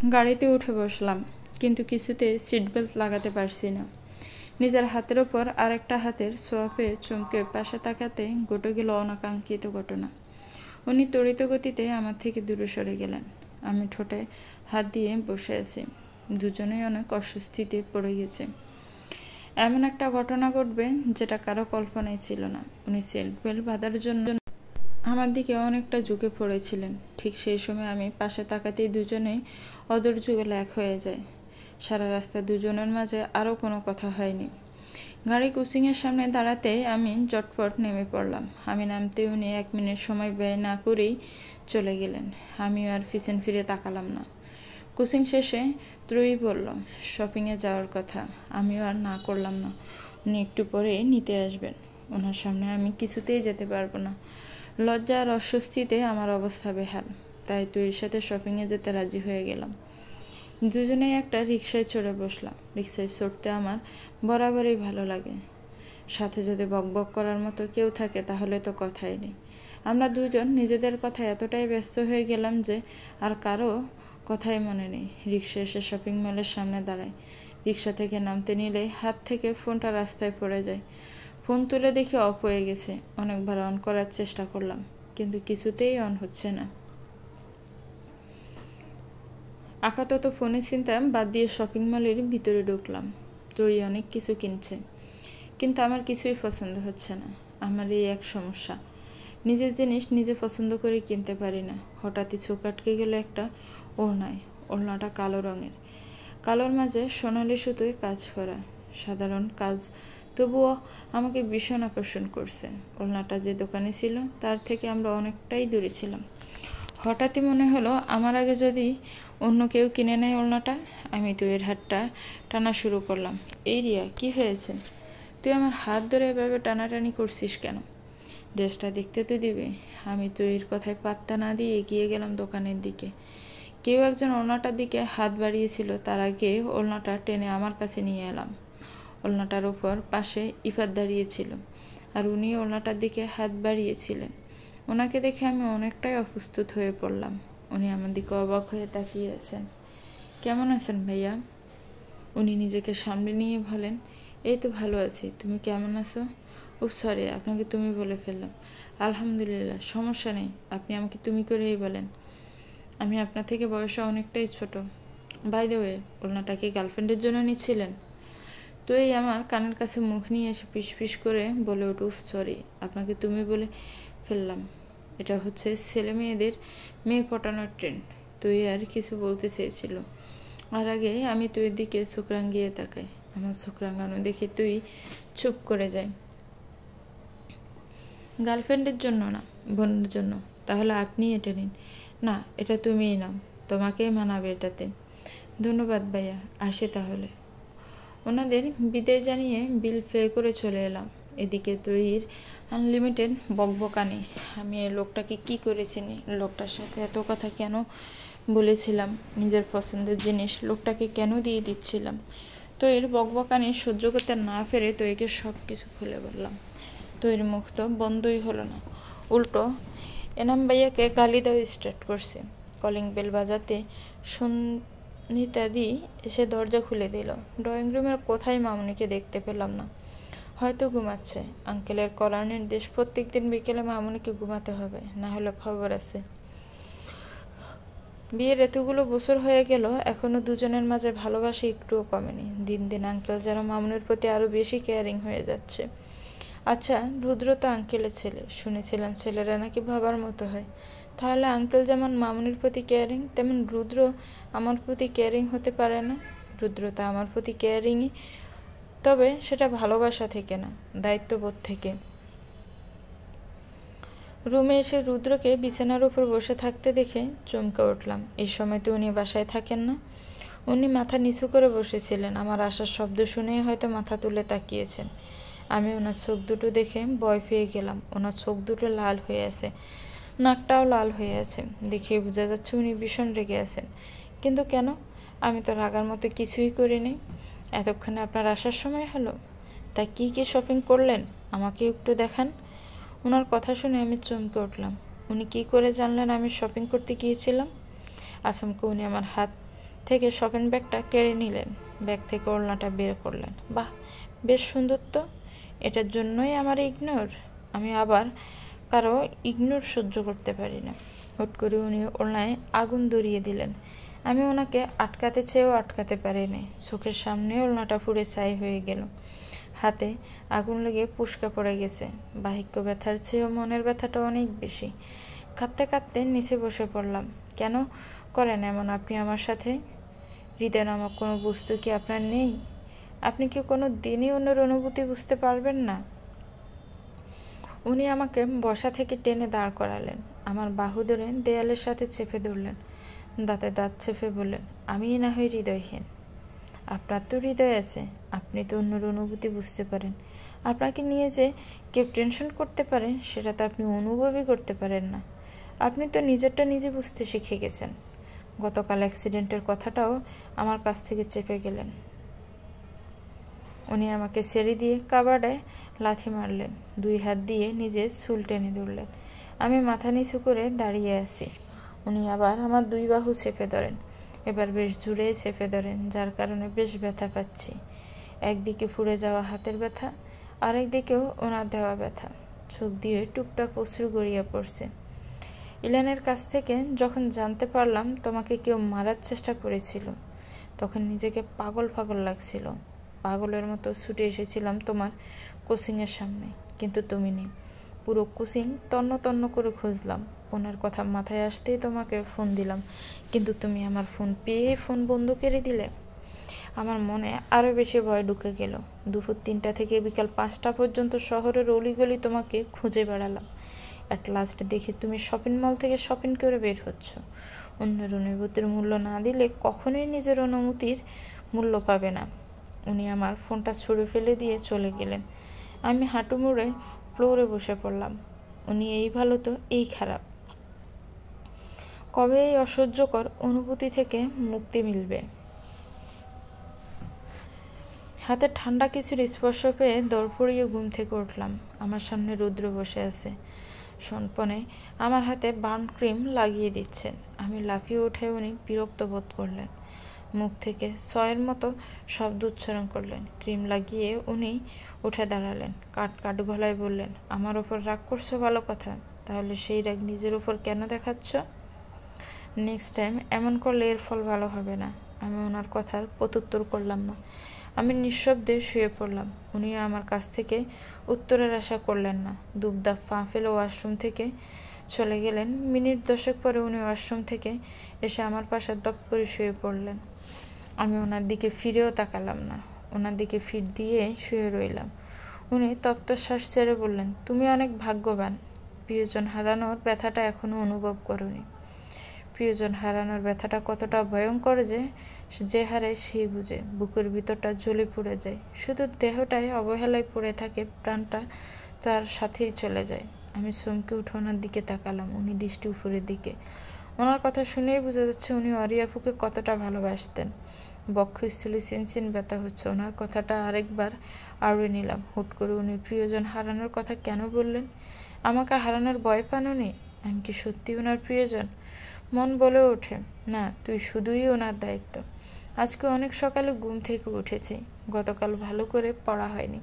গাড়িতে উঠে বসলাম, কিন্তু কিছুতে সিট বেল্ট লাগাতে পারছি না। নিজের হাতের ওপর আরেকটা হাতের ছোঁয়া পেয়ে চমকে পাশে তাকাতে ঘটে গেল অনাকাঙ্ক্ষিত ঘটনা। উনি ত্বরিত গতিতে আমার থেকে দূরে সরে গেলেন। আমি ঠোঁটে হাত দিয়ে বসে আছি। দুজনেই অনেক অস্বস্তিতে পড়ে গেছে। এমন একটা ঘটনা ঘটবে যেটা কারো কল্পনায় ছিল না। উনি সিট বেল্ট বাঁধার জন্য আমার দিকে অনেকটা ঝুঁকে পড়েছিলেন। ঠিক সেই সময় আমি পাশে তাকাতেই দুজনেই অধৈর্য এক হয়ে যায়। সারা রাস্তা দুজনের মাঝে আরও কোনো কথা হয়নি। গাড়ি ক্রসিংয়ের সামনে দাঁড়াতেই আমি চটপট নেমে পড়লাম। আমি নামতে উনি 1 মিনিট সময় ব্যয় না করেই চলে গেলেন। আমিও আর পিছন ফিরে তাকালাম না। ক্রসিং শেষে ত্রয়ী বলল শপিংয়ে যাওয়ার কথা। আমিও আর না করলাম না। উনি একটু পরে নিতে আসবেন। ওনার সামনে আমি কিছুতেই যেতে পারবো না। লজ্জা আর অস্বস্তিতে আমার অবস্থা বেহাল। তাই ত্রয়ীর সাথে শপিংয়ে যেতে রাজি হয়ে গেলাম। দুজনেই একটা রিকশায় চড়ে বসলাম। রিকশায় চড়তে আমার বরাবরই ভালো লাগে। সাথে যদি বকবক করার মতো কেউ থাকে তাহলে তো কথাই নেই। আমরা দুজন নিজেদের কথায় এতটাই ব্যস্ত হয়ে গেলাম যে আর কারো কথাই মনে নেই। রিকশা এসে শপিং মলের সামনে দাঁড়ায়। রিকশা থেকে নামতে নিলে হাত থেকে ফোনটা রাস্তায় পড়ে যায়। ফোন তুলে দেখি অফ হয়ে গেছে। অনেকবার অন করার চেষ্টা করলাম, কিন্তু কিছুতেই অন হচ্ছে না। আপাতত ফোনের চিন্তা বাদ দিয়ে শপিং মলের ভিতরে ঢুকলাম। ত্রয়ী অনেক কিছু কিনছে, কিন্তু আমার কিছুই পছন্দ হচ্ছে না। আমার এই এক সমস্যা, নিজের জিনিস নিজে পছন্দ করে কিনতে পারি না। হঠাৎই চোখ আটকে গেল একটা ওড়নায়। ওড়নাটা কালো রঙের, কালোর মাঝে সোনালি সুতোয় কাজ করা। সাধারণ কাজ, তবুও আমাকে ভীষণ আকর্ষণ করছে। ওড়নাটা যে দোকানে ছিল তার থেকে আমরা অনেকটাই দূরে ছিলাম। হঠাৎই মনে হলো আমার আগে যদি অন্য কেউ কিনে নেয় ওড়নাটা। আমি তুইয়ের হাতটা টানা শুরু করলাম। এই রিয়া, কি হয়েছে? তুই আমার হাত ধরে এভাবে টানাটানি করছিস কেন? ড্রেসটা দেখতে তো দিবি। আমি তুইয়ের কথায় পাত্তা না দিয়ে এগিয়ে গেলাম দোকানের দিকে। কেউ একজন ওড়নাটার দিকে হাত বাড়িয়েছিল, তার আগে ওড়নাটা টেনে আমার কাছে নিয়ে এলাম। ওড়নাটার ওপর পাশে ইফাত দাঁড়িয়েছিল, আর উনি ওড়নাটার দিকে হাত বাড়িয়েছিলেন। ওনাকে দেখে আমি অনেকটাই অপ্রস্তুত হয়ে পড়লাম। উনি আমার দিকে অবাক হয়ে তাকিয়ে আছেন। কেমন আছেন ভাইয়া? উনি নিজেকে সামনে নিয়ে বলেন, এই তো ভালো আছি, তুমি কেমন আছো? সরি, আপনাকে তুমি বলে ফেললাম। আলহামদুলিল্লাহ, সমস্যা নেই, আপনি আমাকে তুমি করেই বলেন। আমি আপনার থেকে বয়সে অনেকটাই ছোট। বাই দ্য ওয়ে, ওড়নাটা কি গার্লফ্রেন্ডের জন্য নিচ্ছিলেন? তো এই আমার কানের কাছে মুখ নিয়ে এসে পিস করে বলে উঠে, সরি, আপনাকে তুমি বলে ফেললাম। এটা হচ্ছে ছেলে মেয়েদের মেয়ে পটানোর ট্রেন্ড। তুই আর কিছু বলতে চেয়েছিল, আর আগে আমি তুই দিকে চোখ রাঙিয়ে তাকাই। আমার চোখ রাঙানো দেখে তুই চুপ করে যায়। গার্লফ্রেন্ডের জন্য না, বোনের জন্য। তাহলে আপনি এটা নিন। না, এটা তুমিই নাও, তোমাকেই মানাবে এটাতে। ধন্যবাদ ভাইয়া, আসি তাহলে। ওনাদের বিদায় জানিয়ে বিল পে করে চলে এলাম। এদিকে ত্রয়ীর আনলিমিটেড বকবকানি। আমি এই লোকটাকে কি করেছি, লোকটার সাথে এত কথা কেন বলেছিলাম, নিজের পছন্দের জিনিস লোকটাকে কেন দিয়ে দিচ্ছিলাম। তো এর বকবকানি সহ্য করতে না পেরে তৈকে সব কিছু খুলে বললাম। তৈর মুখ তো বন্ধই হলো না, উল্টো এনাম ভাইয়াকে গালি দেওয়া স্টার্ট করছে। কলিং বেল বাজাতে সুনিতাদি এসে দরজা খুলে দিল। ড্রয়িং রুমের কোথায় মামুনিকে দেখতে পেলাম না। হয়তো ঘুমাচ্ছে। আঙ্কেলের করার নির্দেশ, প্রত্যেক দিন বিকেলে মামুনিকে ঘুমাতে হবে, না হলে খবর আছে। বিয়ের এতগুলো বছর হয়ে গেল, এখনো দুজনের মাঝে ভালোবাসা একটুও কমেনি। দিন দিন আঙ্কেল যেন মামুনির প্রতি আরো বেশি কেয়ারিং হয়ে যাচ্ছে। আচ্ছা, রুদ্র তো আঙ্কেলের ছেলে, শুনেছিলাম ছেলেরা নাকি বাবার মতো হয়। তাহলে আঙ্কেল যেমন মামুনির প্রতি কেয়ারিং, তেমন রুদ্র আমার প্রতি কেয়ারিং হতে পারে না? রুদ্র তা আমার প্রতি কেয়ারিংই, তবে সেটা ভালোবাসা থেকে না, দায়িত্ববোধ থেকে। রুমে এসে রুদ্রকে বিছানার উপর বসে থাকতে দেখে চমকে উঠলাম। এই সময় তো উনি বাসায় থাকেন না। উনি মাথা নিচু করে বসেছিলেন। আমার আসার শব্দ শুনেই হয়তো মাথা তুলে তাকিয়েছেন। আমি ওনার চোখ দুটো দেখে ভয় পেয়ে গেলাম। ওনার চোখ দুটো লাল হয়ে আছে, নাকটাও লাল হয়ে আছে। দেখেই বোঝা যাচ্ছে উনি ভীষণ রেগে আছেন। কিন্তু কেন? আমি তো রাগার মতো কিছুই করিনি। এতক্ষণে আপনার আসার সময় হলো? তা কি কি শপিং করলেন, আমাকে একটু দেখান। ওনার কথা শুনে আমি চমকে উঠলাম। উনি কি করে জানলেন আমি শপিং করতে গিয়েছিলাম? আচমকা উনি আমার হাত থেকে শপিং ব্যাগটা কেড়ে নিলেন। ব্যাগ থেকে ওড়নাটা বের করলেন। বাহ, বেশ সুন্দর তো। এটার জন্যই আমার ইগনোর? আমি আবার কারো ইগনোর সহ্য করতে পারি না। হুট করে উনি ওড়নায় আগুন ধরিয়ে দিলেন। আমি ওনাকে আটকাতে চেয়েও আটকাতে পারিনি। চোখের সামনে ওড়নাটা পুড়ে ছাই হয়ে গেল। হাতে আগুন লেগে পুস্কা পড়ে গেছে। বাহিক্য ব্যথার চেয়েও মনের ব্যথাটা অনেক বেশি। কাঁদতে কাঁদতে নিচে বসে পড়লাম। কেন করেন এমন আপনি আমার সাথে? হৃদয় নামক কোনো বস্তু কি আপনার নেই? আপনি কি কোনো দিনই অন্যের অনুভূতি বুঝতে পারবেন না? উনি আমাকে বসা থেকে টেনে দাঁড় করালেন। আমার বাহু ধরে দেয়ালের সাথে চেপে ধরলেন। দাঁতে দাঁত চেপে বললেন, আমিই না হই হৃদয়হীন? আপনার তো হৃদয় আছে, আপনি তো অন্যের অনুভূতি বুঝতে পারেন। আপনাকে নিয়ে যে কেউ টেনশন করতে পারে সেটা তো আপনি অনুভবই করতে পারেন না। আপনি তো নিজেরটা নিজে বুঝতে শিখে গেছেন। গতকাল অ্যাক্সিডেন্টের কথাটাও আমার কাছ থেকে চেপে গেলেন। উনি আমাকে ছেড়ে দিয়ে কাবাডে লাথি মারলেন। 2 হাত দিয়ে নিজের চুল টেনে ধরলেন। আমি মাথা নিচু করে দাঁড়িয়ে আছি। উনি আবার আমার 2 বাহু চেপে ধরেন। এবার বেশ জোরেই চেপে ধরেন, যার কারণে বেশ ব্যথা পাচ্ছি। একদিকে ফুড়ে যাওয়া হাতের ব্যথা, আরেকদিকেও ওনার দেওয়া ব্যথা। চোখ দিয়ে টুকটাক অশ্রু গড়িয়ে পড়ছে। ইলানের কাছ থেকে যখন জানতে পারলাম তোমাকে কেউ মারার চেষ্টা করেছিল, তখন নিজেকে পাগল পাগল লাগছিল। পাগলের মতো ছুটে এসেছিলাম তোমার কোচিংয়ের সামনে, কিন্তু তুমি নেই। পুরো কোচিং তন্ন তন্ন করে খুঁজলাম। ওনার কথা মাথায় আসতেই তোমাকে ফোন দিলাম, কিন্তু তুমি আমার ফোন পেয়ে ফোন বন্ধ করে দিলে। আমার মনে আরও বেশি ভয় ঢুকে গেল। দুপুর 3টা থেকে বিকাল 5টা পর্যন্ত শহরের অলিগলি তোমাকে খুঁজে বেড়ালাম। অ্যাট লাস্ট দেখি তুমি শপিং মল থেকে শপিং করে বের হচ্ছ। অন্যের অনুভূতির মূল্য না দিলে কখনোই নিজের অনুভূতির মূল্য পাবে না। উনি আমার ফোনটা ছুঁড়ে ফেলে দিয়ে চলে গেলেন। আমি হাঁটু মুড়ে ফ্লোরে বসে পড়লাম। উনি এই ভালো তো এই খারাপ। কবে এই অসহ্যকর অনুভূতি থেকে মুক্তি মিলবে? হাতে ঠান্ডা কিছুর স্পর্শ পেয়ে দৌড় পড়িয়ে ঘুম থেকে উঠলাম। আমার সামনে রুদ্র বসে আছে। সনপনে আমার হাতে বার্ন ক্রিম লাগিয়ে দিচ্ছেন। আমি লাফিয়ে উঠে উনি বিরক্ত বোধ করলেন। মুখ থেকে ছয়ের মতো শব্দ উচ্চারণ করলেন। ক্রিম লাগিয়ে উনি উঠে দাঁড়ালেন। কাট কাট গলায় বললেন, আমার ওপর রাগ করছো ভালো কথা, তাহলে সেই রাগ নিজের উপর কেন দেখাচ্ছ? নেক্সট টাইম এমন করলে এর ফল ভালো হবে না। আমি ওনার কথার প্রত্যুত্তর করলাম না। আমি নিঃশব্দে শুয়ে পড়লাম। উনি আমার কাছ থেকে উত্তরের আশা করলেন না। দুবদাপ পা ফেলে ওয়াশরুম থেকে চলে গেলেন। মিনিট 10 পরে উনি ওয়াশরুম থেকে এসে আমার পাশে দপ করে শুয়ে পড়লেন। আমি ওনার দিকে ফিরেও তাকালাম না। ওনার দিকে ফিট দিয়ে শুয়ে রইলাম। উনি তপ্তশ্বাস ছেড়ে বললেন, তুমি অনেক ভাগ্যবান। প্রিয়জন হারানোর ব্যথাটা এখনো অনুভব করোনি। প্রিয়জন হারানোর ব্যথাটা কতটা ভয়ঙ্কর যে হারে সেই বুঝে। বুকের ভিতরটা জ্বলে পুড়ে যায়। শুধু দেহটাই অবহেলায় পড়ে থাকে, প্রাণটা তার সাথেই চলে যায়। আমি চমকে উঠে ওনার দিকে তাকালাম। উনি দৃষ্টি উপরের দিকে। ওনার কথা শুনেই বোঝা যাচ্ছে উনি অরিয়াপুকে কতটা ভালোবাসতেন। বক্ষস্থলে চিনচিন ব্যথা হচ্ছে। ওনার কথাটা আরেকবার আড়ে নিলাম। হুট করে উনি প্রিয়জন হারানোর কথা কেন বললেন? আমাকে হারানোর ভয় পান উনি? আমি কি সত্যি ওনার প্রিয়জন? মন বলে ওঠে, না, তুই শুধুই ওনার দায়িত্ব। আজকে অনেক সকালে ঘুম থেকে উঠেছি। গতকাল ভালো করে পড়া হয়নি।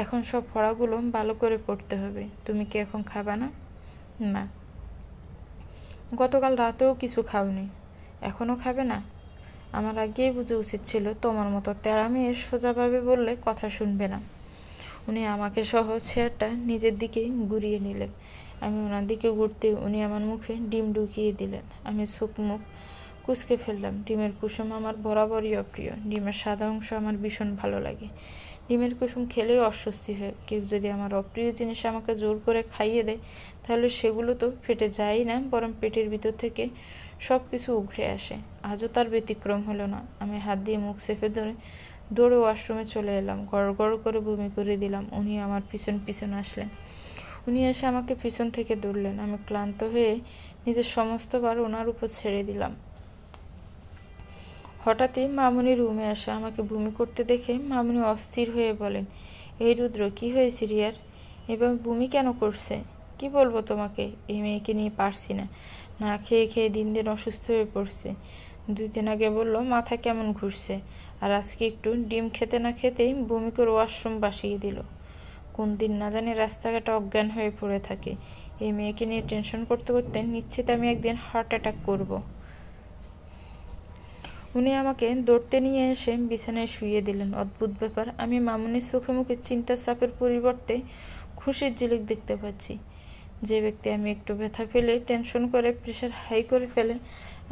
এখন সব পড়াগুলো ভালো করে পড়তে হবে। তুমি কি এখন খাবা না? না। গতকাল রাতেও কিছু খাওনি, এখনো খাবে না? আমার আগেই বুঝে উচিত ছিল তোমার মতো তেড়া মেয়ে সোজাভাবে বললে কথা শুনবে না। উনি আমাকে সহ চেয়ারটা নিজের দিকে ঘুরিয়ে নিলেন। আমি ওনার দিকে ঘুরতে উনি আমার মুখে ডিম ঢুকিয়ে দিলেন। আমি চোখ মুখ কুঁচকে ফেললাম। ডিমের কুসুম আমার বরাবরই অপ্রিয়। ডিমের সাদা অংশ আমার ভীষণ ভালো লাগে। ডিমের কুসুম খেলেও অস্বস্তি হয়। কেউ যদি আমার অপ্রিয় জিনিস আমাকে জোর করে খাইয়ে দেয়, তাহলে সেগুলো তো ফেটে যায় না, বরং পেটের ভিতর থেকে সব কিছু উগড়ে আসে। আজও তার ব্যতিক্রম হলো না। আমি হাত দিয়ে মুখ চেপে ধরে দৌড়ে ওয়াশরুমে চলে এলাম। গড় গড় করে বমি করে দিলাম। উনি আমার পিছন পিছন আসলেন। উনি এসে আমাকে পিছন থেকে ধরলেন। আমি ক্লান্ত হয়ে নিজের সমস্ত বার ওনার উপর ছেড়ে দিলাম। হঠাৎই মামুনি রুমে আসে। আমাকে বমি করতে দেখে মামুনি অস্থির হয়ে বলেন, এই রুদ্র, কি হয়েছে রিয়ার? এবার বমি কেন করছে? কি বলবো তোমাকে, এই মেয়েকে নিয়ে পারছি না। না খেয়ে খেয়ে দিন দিন অসুস্থ হয়ে পড়ছে। 2 দিন আগে বলল মাথা কেমন ঘুরছে, আর আজকে একটু ডিম খেতে না খেতেই বমি করে ওয়াশরুম বাসিয়ে দিল। কোন দিন না জানি রাস্তাঘাটে অজ্ঞান হয়ে পড়ে থাকে। এই মেয়েকে নিয়ে টেনশন করতে করতে নিশ্চিত আমি একদিন হার্ট অ্যাটাক করব। উনি আমাকে দৌড়তে নিয়ে এসে বিছানায় শুইয়ে দিলেন। অদ্ভুত ব্যাপার, আমি মামুনির চোখে মুখে চিন্তার চাপের পরিবর্তে খুশির ঝিলিক দেখতে পাচ্ছি। যে ব্যক্তি আমি একটু ব্যথা পেলে টেনশন করে প্রেশার হাই করে ফেলে,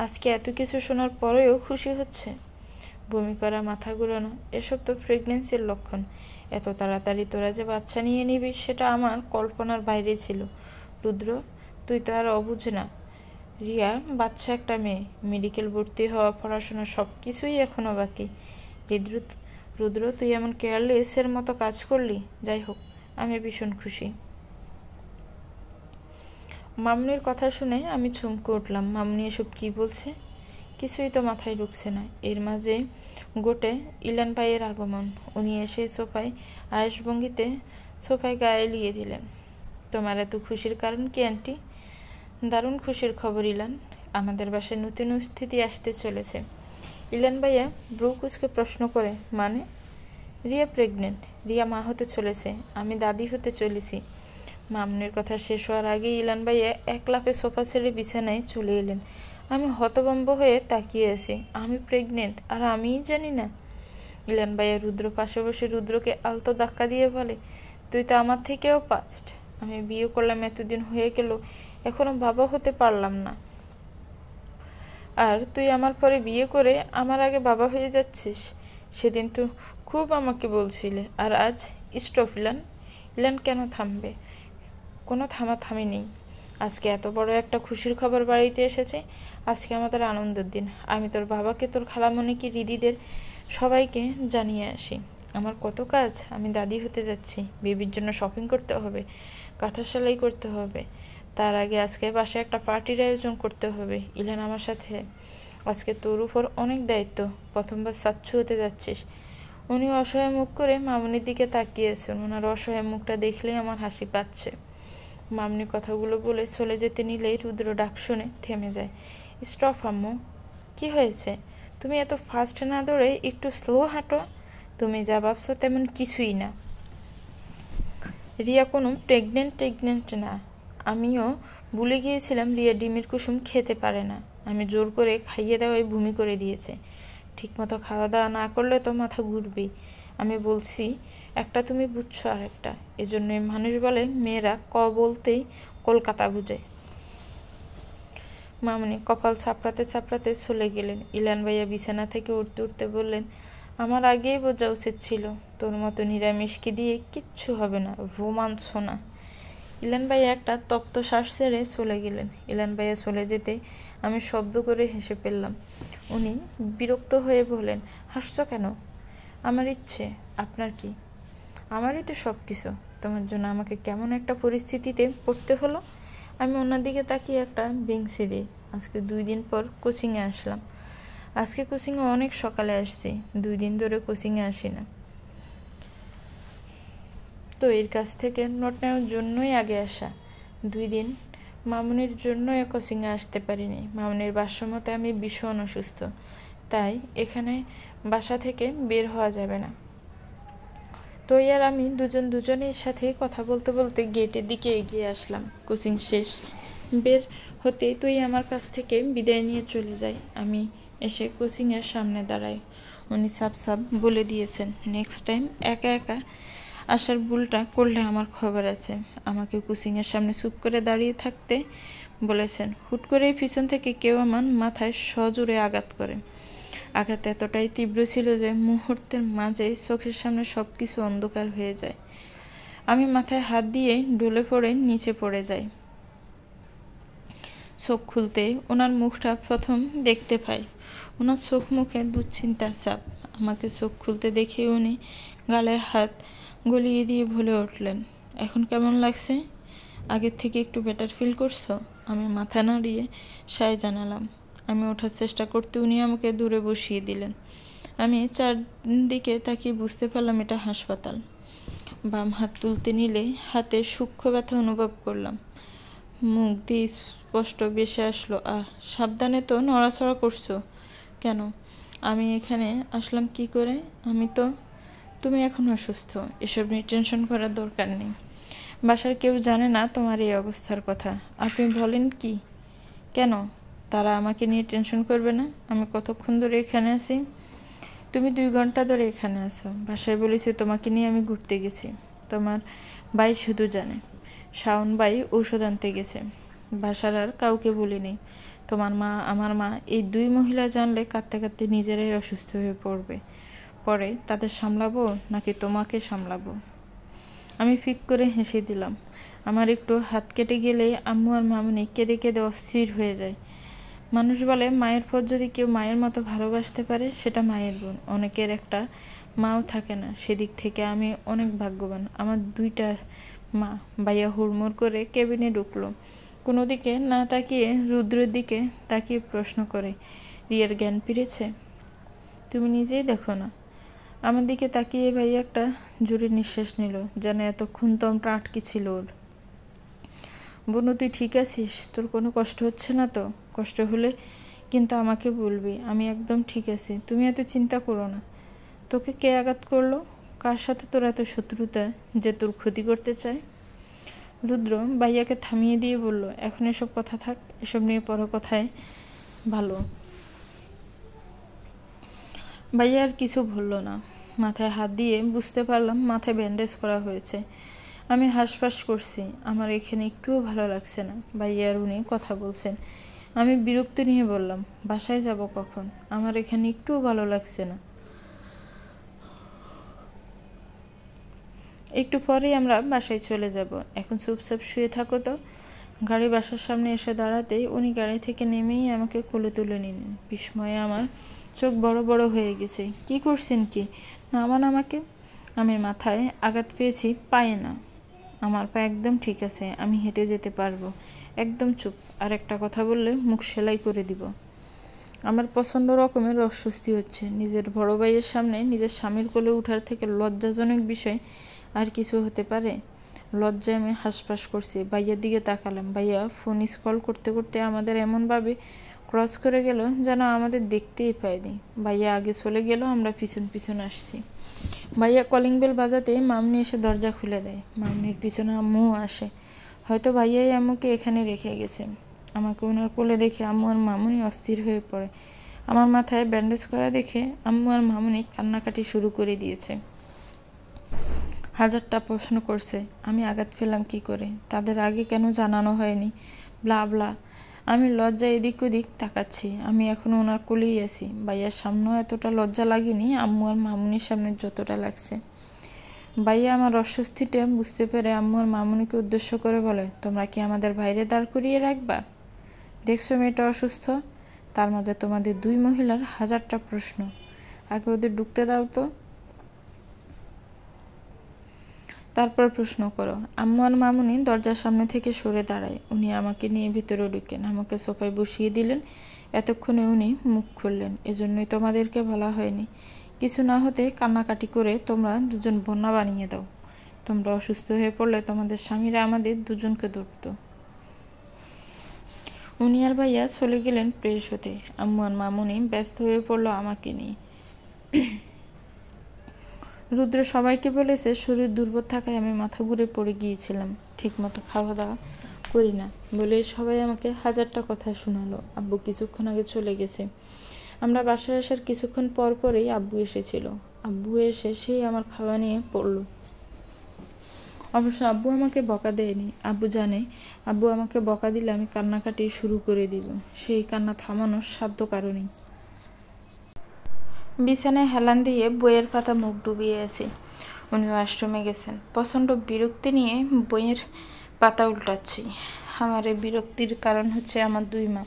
আজকে এত কিছু শোনার পরেও খুশি হচ্ছে। বমি করা, মাথা ঘুরানো, এসব তো প্রেগনেন্সির লক্ষণ। এত তাড়াতাড়ি তোরা যে বাচ্চা নিয়ে নিবি সেটা আমার কল্পনার বাইরে ছিল। রুদ্র, তুই তো আর অবুঝ না। রিয়া বাচ্চা একটা মেয়ে, মেডিকেল ভর্তি হওয়া, পড়াশোনা সব কিছুই এখনো বাকি। রুদ্র, তুই এমন কেয়ারলেসের মতো কাজ করলি। যাই হোক, আমি ভীষণ খুশি। মামুনির কথা শুনে আমি চমকে উঠলাম। মামুনি এসব কি বলছে? কিছুই তো মাথায় ঢুকছে না। এর মাঝে গোটে ইলান ভাইয়ের আগমন। উনি এসে সোফায় আয়েশভঙ্গিতে সোফায় গায়ে এলিয়ে দিলেন। তোমার এত খুশির কারণ কি আন্টি? দারুণ খুশির খবর ইলান, আমাদের বাসায় নতুন অতিথি আসতে চলেছে। ইলান ভাইয়া ব্রু কুচকে প্রশ্ন করে, মানে? রিয়া প্রেগনেন্ট, রিয়া মা হতে চলেছে, আমি দাদি হতে চলেছি। মামুনির কথা শেষ হওয়ার আগে ইলান ভাইয়া এক লাফে সোফা ছেড়ে বিছানায় চলে এলেন। আমি হতভম্ব হয়ে তাকিয়ে আছি। আমি প্রেগনেন্ট আর আমিই জানি না? ইলান ভাইয়া রুদ্র পাশে বসে রুদ্রকে আলতো ধাক্কা দিয়ে বলে, তুই তো আমার থেকেও পাস্ট। আমি বিয়ে করলাম, এতদিন হয়ে গেল, এখনো বাবা হতে পারলাম না। আর তুই আমার পরে বিয়ে করে আমার আগে বাবা হয়ে যাচ্ছিস। সেদিন তো খুব আমাকে বলছিলে, আর আজ স্টপ ইলান। ইলান কেন থামবে? কোনো থামাথামি নেই। আজকে এত বড় একটা খুশির খবর বাড়িতে এসেছে। আজকে আমাদের আনন্দের দিন। আমি তোর বাবাকে, তোর খালামণিকে, রিদিদের সবাইকে জানিয়ে আসি। আমার কত কাজ। আমি দাদি হতে যাচ্ছি, বেবির জন্য শপিং করতে হবে, কাঁথা সেলাই করতে হবে। তার আগে আজকে বাসায় একটা পার্টির আয়োজন করতে হবে। ইলান আমার সাথে। আজকে তোর উপর অনেক দায়িত্ব। প্রথমবার সাচ্ছু হতে যাচ্ছিস। উনি অসহায় মুখ করে মামুনির দিকে তাকিয়েছেন। ওনার অসহায় মুখটা দেখলেই আমার হাসি পাচ্ছে। মামনি কথাগুলো বলে চলে যেতে নিলেই রুদ্র ডাক শুনে থেমে যায়। স্টপ আম্মু। কি হয়েছে? তুমি এত ফাস্ট না দৌড়ে একটু স্লো হাঁটো। তুমি যা ভাবছো তেমন কিছুই না। রিয়া কোনো প্রেগনেন্ট না। আমিও ভুলে গিয়েছিলাম রিয়া ডিমের কুসুম খেতে পারে না। আমি জোর করে খাইয়ে দেওয়ায় বমি করে দিয়েছে। ঠিকমতো খাওয়া দাওয়া না করলে তো মাথা ঘুরবেই। আমি বলছি একটা, তুমি বুঝছো আর একটা। এজন্যই মানুষ বলে মেয়েরা ক বলতেই কলকাতা বুঝে। মামনি কপাল চাপড়াতে চলে গেলেন। ইলান ভাইয়া বিছানা থেকে উঠতে বললেন, আমার আগেই বোঝা উচিত ছিল, তোর মতো নিরামিষকে দিয়ে কিচ্ছু হবে না, রোমাঞ্চ না। ইলান ভাইয়া একটা তপ্ত শ্বাস ছেড়ে চলে গেলেন। ইলান ভাইয়া চলে যেতে আমি শব্দ করে হেসে ফেললাম। উনি বিরক্ত হয়ে বললেন, হাসছো কেন? আমার ইচ্ছে। আপনার কি? আমারই তো সব কিছু। তোমার জন্য আমাকে কেমন একটা পরিস্থিতিতে পড়তে হলো। আমি ওনার দিকে তাকিয়ে একটা বেংসি দিই। আজকে 2 দিন পর কোচিংয়ে আসলাম। আজকে কোচিংয়ে অনেক সকালে আসছি। 2 দিন ধরে কোচিংয়ে আসি না। তো এর কাছ থেকে নোট নেওয়ার জন্যই আগে আসা। 2 দিন মামুনির জন্য কোচিংয়ে আসতে পারিনি। মামুনির ভাষ্যমতে আমি ভীষণ অসুস্থ, তাই এখানে বাসা থেকে বের হওয়া যাবে না। তো আর আমি দুজনের সাথে কথা বলতে বলতে গেটের দিকে এগিয়ে আসলাম। কোচিং শেষ বের হতে তুই আমার কাছ থেকে বিদায় নিয়ে চলে যায়। আমি এসে কোচিংয়ের সামনে দাঁড়াই। উনি সাপ বলে দিয়েছেন, নেক্সট টাইম একা একা আসার ভুলটা করলে আমার খবর আছে। আমাকে কোচিংয়ের সামনে চুপ করে দাঁড়িয়ে থাকতে বলেছেন। হুট করে পিছন থেকে কেউ আমার মাথায় সজোরে আঘাত করে। আঘাত এতটাই তীব্র ছিল যে মুহূর্তের মাঝেই চোখের সামনে সবকিছু অন্ধকার হয়ে যায়। আমি মাথায় হাত দিয়ে ডলে পড়ে নিচে পড়ে যাই। চোখ খুলতে ওনার মুখটা প্রথম দেখতে পাই। ওনার চোখ মুখে দুশ্চিন্তার ছাপ। আমাকে চোখ খুলতে দেখে উনি গালে হাত গলিয়ে দিয়ে বলে উঠলেন, এখন কেমন লাগছে? আগের থেকে একটু বেটার ফিল করছো? আমি মাথা নাড়িয়ে সায় জানালাম। আমি ওঠার চেষ্টা করতে উনি আমাকে দূরে বসিয়ে দিলেন। আমি চারদিকে তাকিয়ে বুঝতে পারলাম এটা হাসপাতাল। বাম হাত তুলতে নিলে হাতে সূক্ষ্ম ব্যথা অনুভব করলাম। মুখ দিয়ে স্পষ্ট বেশে আসলো, সাবধানে তো নড়াচড়া করছো। কেন আমি এখানে আসলাম কি করে? তুমি এখন অসুস্থ, এসব নিয়ে টেনশন করার দরকার নেই। বাসার কেউ জানে না তোমার এই অবস্থার কথা। আপনি বলেন কি? কেন তারা আমাকে নিয়ে টেনশন করবে না? আমি কতক্ষণ ধরে এখানে আছি? তুমি 2 ঘন্টা ধরে এখানে আছো। বাসায় বলেছি তোমাকে নিয়ে আমি ঘুরতে গেছি। তোমার ভাই শুধু জানে। শাওন ভাই ঔষধ আনতে গেছে। বাসার আর কাউকে বলিনি। তোমার মা, আমার মা, এই 2 মহিলা জানলে কাঁদতে কাঁদতে নিজেরাই অসুস্থ হয়ে পড়বে। পরে তাদের সামলাবো নাকি তোমাকে সামলাবো? আমি ফিক করে হেসে দিলাম। আমার একটু হাত কেটে গেলেই আম্মু আর মামুনি কেঁদে কেঁদে অস্থির হয়ে যায়। মানুষ বলে মায়ের পর যদি কেউ মায়ের মতো ভালোবাসতে পারে সেটা মায়ের বোন। অনেকের একটা মাও থাকে না। সেদিক থেকে আমি অনেক ভাগ্যবান। আমার 2টা মা। ভাইয়া হুড়মুড় করে কেবিনে ঢুকলো। কোনো দিকে না তাকিয়ে রুদ্রের দিকে তাকিয়ে প্রশ্ন করে, রিয়ার জ্ঞান ফিরেছে? তুমি নিজেই দেখো না। আমার দিকে তাকিয়ে ভাইয়া একটা জোরে নিঃশ্বাস নিল, যেন এতক্ষণ দমটা আটকে ছিল ওর। বনু, তুই ঠিক আছিস? তোর কোনো কষ্ট হচ্ছে না তো? কষ্ট হলে কিন্তু আমাকে বলবি। আমি একদম ঠিক আছি। তুমি এত চিন্তা করো না। তোকে কে আঘাত করলো? কার সাথে তোর এত শত্রুতা যে তোর ক্ষতি করতে চায়? রুদ্র ভাইয়াকে থামিয়ে দিয়ে বলল, এখন এসব কথা থাক, এসব নিয়ে পরে কথায় ভালো। ভাইয়া আর কিছু বলল না। মাথায় হাত দিয়ে বুঝতে পারলাম মাথায় ব্যান্ডেজ করা হয়েছে। আমি হাঁসফাঁস করছি। আমার এখানে একটুও ভালো লাগছে না। ভাইয়া আর উনি কথা বলছেন। আমি বিরক্তি নিয়ে বললাম, বাসায় যাব কখন? আমার এখানে একটুও ভালো লাগছে না। একটু পরেই আমরা বাসায় চলে যাব। এখন চুপচাপ শুয়ে থাকো তো। গাড়ি বাসার সামনে এসে দাঁড়াতেই উনি গাড়ি থেকে নেমেই আমাকে কোলে তুলে নিলেন। বিস্ময়ে আমার চোখ বড় বড় হয়ে গেছে। কি করছেন কি? নামান আমাকে। আমি মাথায় আঘাত পেয়েছি, পায়ে না। আমার পা একদম ঠিক আছে। আমি হেঁটে যেতে পারবো। একদম চুপ। আর একটা কথা বললে মুখ সেলাই করে দিব। আমার প্রচণ্ড রকমের অস্বস্তি হচ্ছে। নিজের বড় ভাইয়ের সামনে নিজের স্বামীর কোলে উঠার থেকে লজ্জাজনক বিষয় আর কিছু হতে পারে? লজ্জায় আমি হাঁসফাঁস করছি। ভাইয়ার দিকে তাকালাম। ভাইয়া ফোন স্ক্রল করতে করতে আমাদের এমনভাবে ক্রস করে গেল যেন আমাদের দেখতেই পায়নি। ভাইয়া আগে চলে গেল, আমরা পিছন পিছন আসছি। ভাইয়া কলিং বেল বাজাতে মামনি এসে দরজা খুলে দেয়। মামনির পিছনে আম্মুও আসে। হয়তো ভাইয়াই আম্মুকে এখানে রেখে গেছে। আমাকে ওনার কোলে দেখে আম্মু আর মামুনি অস্থির হয়ে পড়ে। আমার মাথায় ব্যান্ডেজ করা দেখে আম্মু আর মামুনি কান্নাকাটি শুরু করে দিয়েছে। হাজারটা প্রশ্ন করছে, আমি আঘাত পেলাম কি করে, তাদের আগে কেন জানানো হয়নি, ব্লা ব্লা। আমি লজ্জায় এদিক ওদিক তাকাচ্ছি। আমি এখন ওনার কোলেই আছি। ভাইয়ার সামনেও এতটা লজ্জা লাগেনি আম্মু আর মামুনির সামনে যতটা লাগছে। ভাইয়া আমার অস্বস্তিটা বুঝতে পেরে আম্মু আর মামুনিকে উদ্দেশ্য করে বলে, তোমরা কি আমাদের বাইরে দাঁড় করিয়ে রাখবা? দেখছো মেয়েটা অসুস্থ, তার মাঝে তোমাদের 2 মহিলার হাজারটা প্রশ্ন। আগে ওদের ঢুকতে দাও তো, তারপর প্রশ্ন করো। আম্মু আর মামুনি দরজার সামনে থেকে সরে দাঁড়ায়। উনি আমাকে নিয়ে ভিতরে ঢুকেন, আমাকে সোফায় বসিয়ে দিলেন। এতক্ষণে উনি মুখ খুললেন, এজন্যই তোমাদেরকে বলা হয়নি। কিছু না হতে কান্নাকাটি করে তোমরা দুজন বন্যা বানিয়ে দাও। তোমরা অসুস্থ হয়ে পড়লে তোমাদের স্বামীরা আমাদের দুজনকে ধরত। উনি আর ভাইয়া চলে গেলেন ফ্রেশ হতে। আম্মু আর মামুনি ব্যস্ত হয়ে পড়লো আমাকে নিয়ে। রুদ্র সবাইকে বলেছে শরীর দুর্বল থাকায় আমি মাথা ঘুরে পড়ে গিয়েছিলাম, ঠিকমতো খাওয়া দাওয়া করি না বলে সবাই আমাকে হাজারটা কথা শোনালো। আব্বু কিছুক্ষণ আগে চলে গেছে। আমরা বাসায় আসার কিছুক্ষণ পর পরেই আব্বু এসেছিল। আব্বু এসে সেই আমার খাওয়া নিয়ে পড়লো। অবশ্য আব্বু আমাকে বকা দেয়নি। আব্বু জানে আব্বু আমাকে বকা দিলে আমি কান্নাকাটি শুরু করে দিব। সেই কান্না থামানোর সাধ্য কারণেই বিছানায় হেলান দিয়ে বইয়ের পাতা মুখ ডুবিয়ে আছে। উনি ওয়াশরুমে গেছেন। প্রচণ্ড বিরক্তি নিয়ে বইয়ের পাতা উল্টাচ্ছি। আমার এই বিরক্তির কারণ হচ্ছে আমার 2 মা।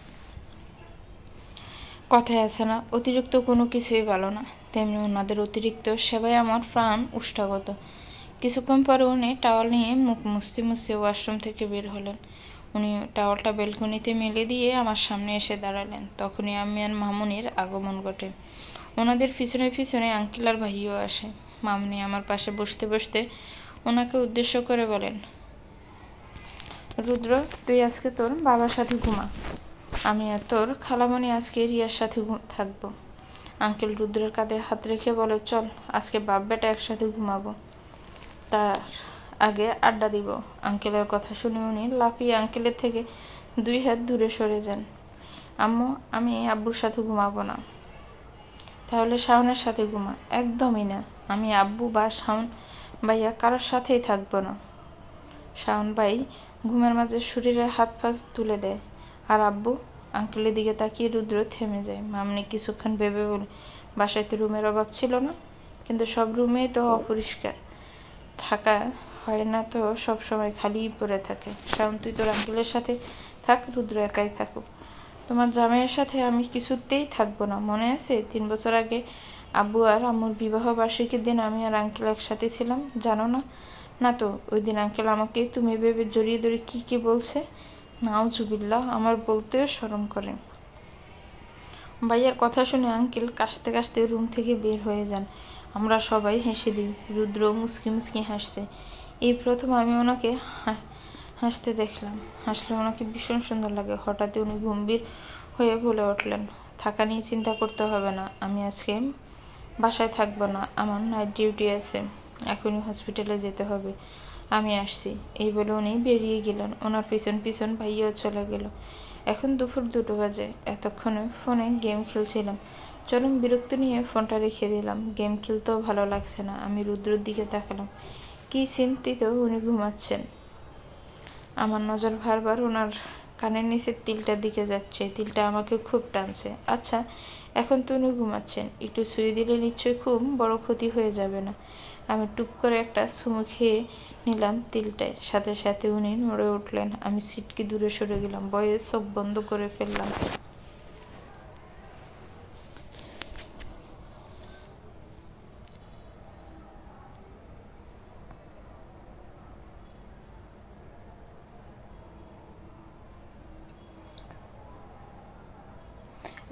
কথায় আছে না, অতিরিক্ত কোনো কিছুই ভালো না, তেমনি ওনাদের অতিরিক্ত সেবায় আমার প্রাণ উষ্টাগত। কিছুক্ষণ পরে উনি টাওয়াল নিয়ে মুখ মুছতে মুছতে ওয়াশরুম থেকে বের হলেন। উনি টাওয়ালটা বেলকনিতে মেলে দিয়ে আমার সামনে এসে দাঁড়ালেন। তখনই আমি আর মামুনির আগমন ঘটে। ওনাদের পিছনে পিছনে আঙ্কেল আর ভাইও আসে। মামুনি আমার পাশে বসতে বসতে ওনাকে উদ্দেশ্য করে বলেন, রুদ্র, তুই আজকে তোর বাবার সাথে ঘুমা। আমি আর তোর খালামণি আজকে রিয়ার সাথে থাকবো। আঙ্কেল রুদ্রের কাঁধে হাত রেখে বলে, চল আজকে বাপ বেটা একসাথে ঘুমাবো, তার আগে আড্ডা দিব। আঙ্কেলের কথা শুনে উনি লাফিয়ে আঙ্কেলের থেকে 2 হাত দূরে সরে যান। আম্মু, আমি আব্বুর সাথে ঘুমাবো না। তাহলে শাওনের সাথে ঘুমা। একদমই না, আমি আব্বু বা শাওন ভাইয়া কারোর সাথেই থাকবো না। শাওন ভাই ঘুমের মাঝে শরীরের হাত পা তুলে দেয়, আর আব্বু? আঙ্কেলের দিকে তাকিয়ে রুদ্র থেমে যায়। মামনি কিছুক্ষণ ভেবে বলে, বাসায় তো রুমের অভাব ছিল না, কিন্তু সব রুমেই তো অপরিষ্কার থাকা হয় না, তো সব সময় খালিই পড়ে থাকে। শাওন, তুই তোর আঙ্কেলের সাথে থাক, রুদ্র একাই থাকুক। তোমার জামাইয়ের সাথে আমি কিছুতেই থাকবো না। মনে আছে 3 বছর আগে আব্বু আর আম্মুর বিবাহ বার্ষিকীর দিন আমি আর আঙ্কেল একসাথে ছিলাম, জানো না? না তো, ওই দিন আঙ্কেল আমাকে তুমি ভেবে জড়িয়ে ধরে কি কি বলছে, নাউজুবিল্লাহ, আমার বলতেও শরম করে। ভাইয়ার কথা শুনে আঙ্কেল কাশতে কাশতে রুম থেকে বের হয়ে যান। আমরা সবাই হেসে দিই। রুদ্র মুচকি মুচকি হাসছে। এই প্রথম আমি ওনাকে হাসতে দেখলাম। হাসলে ওনাকে ভীষণ সুন্দর লাগে। হঠাৎই উনি গম্ভীর হয়ে বলে উঠলেন, থাকা নিয়ে চিন্তা করতে হবে না, আমি আজকে বাসায় থাকবো না, আমার নাইট ডিউটি আছে, এখনই হসপিটালে যেতে হবে, আমি আসছি। এই বলে উনি বেরিয়ে গেলেন। ওনার পিছন পিছন ভাইয়াও চলে গেল। এখন দুপুর 2টো বাজে। এতক্ষণে ফোনে গেম খেলছিলাম। চরম বিরক্ত নিয়ে ফোনটা রেখে দিলাম। গেম খেলতেও ভালো লাগছে না। আমি রুদ্রর দিকে তাকালাম। কি চিন্তিত উনি ঘুমাচ্ছেন। আমার নজর বারবার ওনার কানের নিচের তিলটার দিকে যাচ্ছে। তিলটা আমাকে খুব টানছে। আচ্ছা, এখন তো উনি ঘুমাচ্ছেন, একটু শুয়ে দিলে নিশ্চয়ই খুব বড় ক্ষতি হয়ে যাবে না। আমি টুপ করে একটা চুমু খেয়ে নিলাম তিলটায়। সাথে সাথে উনি নড়ে উঠলেন। আমি সিটকে দূরে সরে গেলাম, ভয়ে চোখ বন্ধ করে ফেললাম।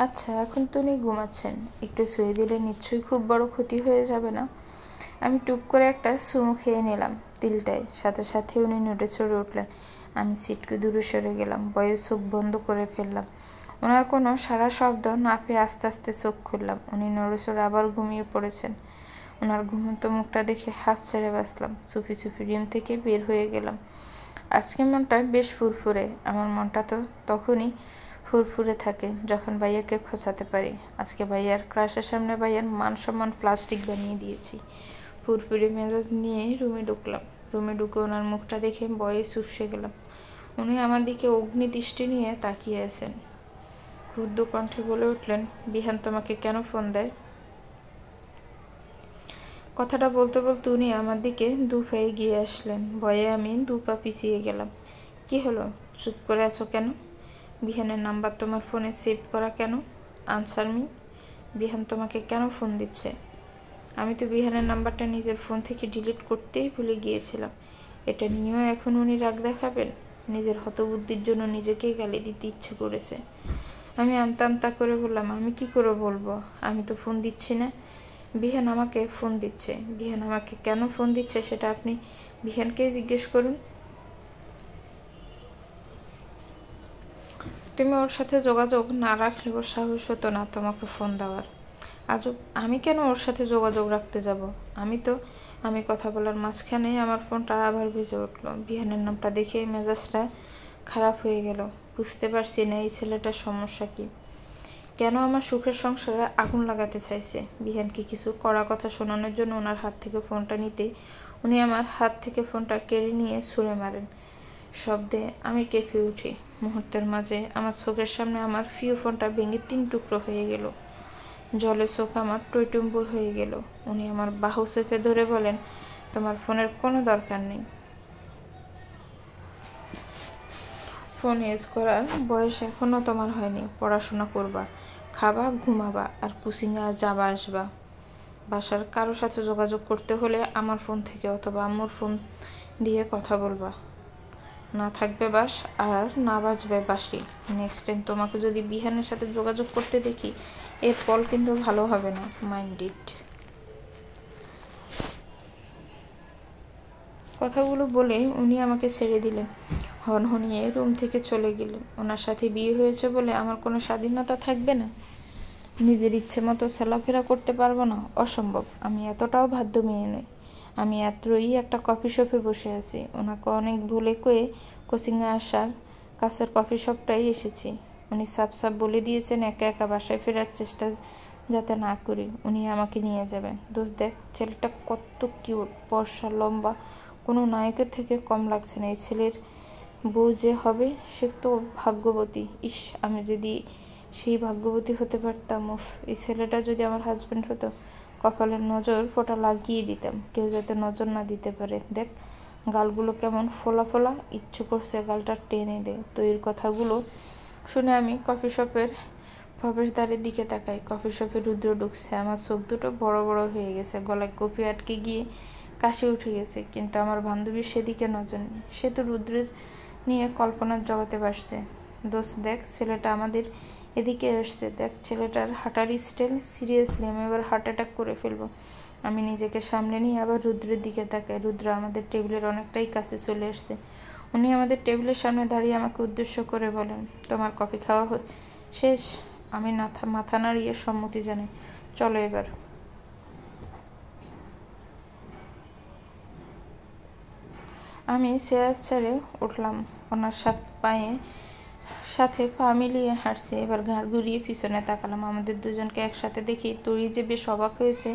আচ্ছা, এখন তো উনি ঘুমাচ্ছেন, একটু শুয়ে দিলে নিশ্চয়ই খুব বড় ক্ষতি হয়ে যাবে না। আমি টুপ করে একটা চুমু খেয়ে নিলাম তিলটায়। সাথে সাথে উনি নড়ে চড়ে উঠলেন। আমি সিটকে দূরে সরে গেলাম, ভয়ে চোখ বন্ধ করে ফেললাম। ওনার কোনো সারা শব্দ না পেয়ে আস্তে আস্তে চোখ খুললাম। উনি নড়ে চড়ে আবার ঘুমিয়ে পড়েছেন। ওনার ঘুমন্ত মুখটা দেখে হাফ ছেড়ে বাঁচলাম। চুপি চুপি রুম থেকে বের হয়ে গেলাম। আজকে মনটা বেশ ফুরফুরে। আমার মনটা তো তখনই ফুরফুরে থাকে যখন ভাইয়াকে খোঁচাতে পারি। আজকে ভাইয়ার ক্লাসের সামনে ভাইয়ার মান সম্মান প্লাস্টিক বানিয়ে দিয়েছি। ফুরফুরে মেজাজ নিয়ে রুমে ঢুকলাম। রুমে ঢুকে ওনার মুখটা দেখে ভয়ে চুপসে গেলাম। উনি আমার দিকে অগ্নিদৃষ্টি নিয়ে তাকিয়ে আছেন। রুদ্ধ কণ্ঠে বলে উঠলেন, বিহান তোমাকে কেন ফোন দেয়? কথাটা বলতে বলতে উনি আমার দিকে 2 পা এগিয়ে আসলেন। ভয়ে আমি 2 পা পিছিয়ে গেলাম। কি হলো, চুপ করে আছো কেন? বিহানের নাম্বার তোমার ফোনে সেভ করা কেন? Answer me. বিহান তোমাকে কেন ফোন দিচ্ছে? আমি তো বিহানের নাম্বারটা নিজের ফোন থেকে ডিলিট করতেই ভুলে গিয়েছিলাম। এটা নিয়েও এখন উনি রাগ দেখাবেন? নিজের হতবুদ্ধির জন্য নিজেকেই গালি দিতে ইচ্ছে করেছে। আমি আমতা আমতা করে বললাম, আমি কি করে বলবো, আমি তো ফোন দিচ্ছি না। বিহান আমাকে ফোন দিচ্ছে। বিহান আমাকে কেন ফোন দিচ্ছে সেটা আপনি বিহানকেই জিজ্ঞেস করুন। তুমি ওর সাথে যোগাযোগ না রাখলে ওর সাহস হতো না তোমাকে ফোন দেওয়ার। আজব, আমি কেন ওর সাথে যোগাযোগ রাখতে যাব? আমি কথা বলার মাঝখানে আমার ফোনটা আবার বেজে উঠলো। বিহানের নামটা দেখে মেজাজটা খারাপ হয়ে গেল। বুঝতে পারছি না এই ছেলেটার সমস্যা কি, কেন আমার সুখের সংসারে আগুন লাগাতে চাইছে। বিহানকে কিছু কড়া কথা শোনানোর জন্য ওনার হাত থেকে ফোনটা নিতে উনি আমার হাত থেকে ফোনটা কেড়ে নিয়ে ছুঁড়ে মারেন। শব্দে আমি কেঁপে উঠি। মুহূর্তের মাঝে আমার চোখের সামনে আমার প্রিয় ফোনটা ভেঙে 3 টুকরো হয়ে গেল। জলে চোখ আমার টইটুম্বুর হয়ে গেল। উনি আমার বাহু চেপে ধরে বলেন, তোমার ফোনের কোনো দরকার নেই। ফোন ইউজ করার বয়স এখনও তোমার হয়নি। পড়াশোনা করবা, খাবা, ঘুমাবা, আর কোচিংয়ে যাবা আসবা। বাসার কারো সাথে যোগাযোগ করতে হলে আমার ফোন থেকে অথবা আম্মুর ফোন দিয়ে কথা বলবা। না থাকবে বাস আর না বাজবে বাঁশি। নেক্সট টাইম তোমাকে যদি বিহানের সাথে যোগাযোগ করতে দেখি, এর ফল কিন্তু ভালো হবে না, মাইন্ড ইট। কথাগুলো বলে উনি আমাকে ছেড়ে দিলেন। হনহনিয়ে রুম থেকে চলে গেলেন। ওনার সাথে বিয়ে হয়েছে বলে আমার কোনো স্বাধীনতা থাকবে না? নিজের ইচ্ছে মতো চলাফেরা করতে পারবো না? অসম্ভব। আমি এতটাও বাধ্য মেয়ে নই। আমি এতই একটা কফি শপে বসে আছি। ওনাকে অনেক ভুলে কয়ে কোচিংয়ে আসার কাছের কফি শপটাই এসেছি। উনি সাপ সাপ বলে দিয়েছেন একা একা বাসায় ফেরার চেষ্টা যাতে না করি। উনি আমাকে নিয়ে যাবেন। দোস্ত দেখ, ছেলেটা কত কিউট, ফর্সা, লম্বা, কোনো নায়কের থেকে কম লাগছে না। এই ছেলের বউ যে হবে সে তো ভাগ্যবতী। ইস, আমি যদি সেই ভাগ্যবতী হতে পারতাম। উফ, এই ছেলেটা যদি আমার হাজবেন্ড হতো, কপালের নজর ফোঁটা লাগিয়ে দিতাম, কেউ যাতে নজর না দিতে পারে। দেখ গালগুলো কেমন ফোলা ফোলা, ইচ্ছে করছে গালটা টেনে দে। তো এর কথাগুলো শুনে আমি কফি শপের প্রবেশদ্বারের দিকে তাকাই। কফি শপে রুদ্র ঢুকছে। আমার চোখ দুটো বড় বড় হয়ে গেছে, গলায় কফি আটকে গিয়ে কাশি উঠে গেছে। কিন্তু আমার বান্ধবীর সেদিকে নজর নেই। সে তো রুদ্রের নিয়ে কল্পনার জগতে বাসছে। দোস্ত দেখ, ছেলেটা আমাদের এদিকে আসছে। দেখ ছেলেটার হাঁটার স্টাইল। সিরিয়াসলি আমি এবার হার্ট অ্যাটাক করে ফেলবো। আমি নিজেকে সামলে নিয়ে আবার রুদ্রের দিকে তাকাই। রুদ্র আমাদের টেবিলের অনেকটাই কাছে চলে আসছে। উনি আমাদের টেবিলের সামনে দাঁড়িয়ে আমাকে উদ্দেশ্য করে বলেন, তোমার কফি খাওয়া শেষ? আমি মাথা নাড়িয়ে সম্মতি জানাই। চলো এবার। আমি চেয়ার ছেড়ে উঠলাম। ওনার পায়ে সাথে পা মিলিয়ে হাঁটছি। এবার ঘাড় ঘুরিয়ে পিছনে তাকালাম। আমাদের দুজনকে একসাথে দেখি তৈরি যে বেশ অবাক হয়েছে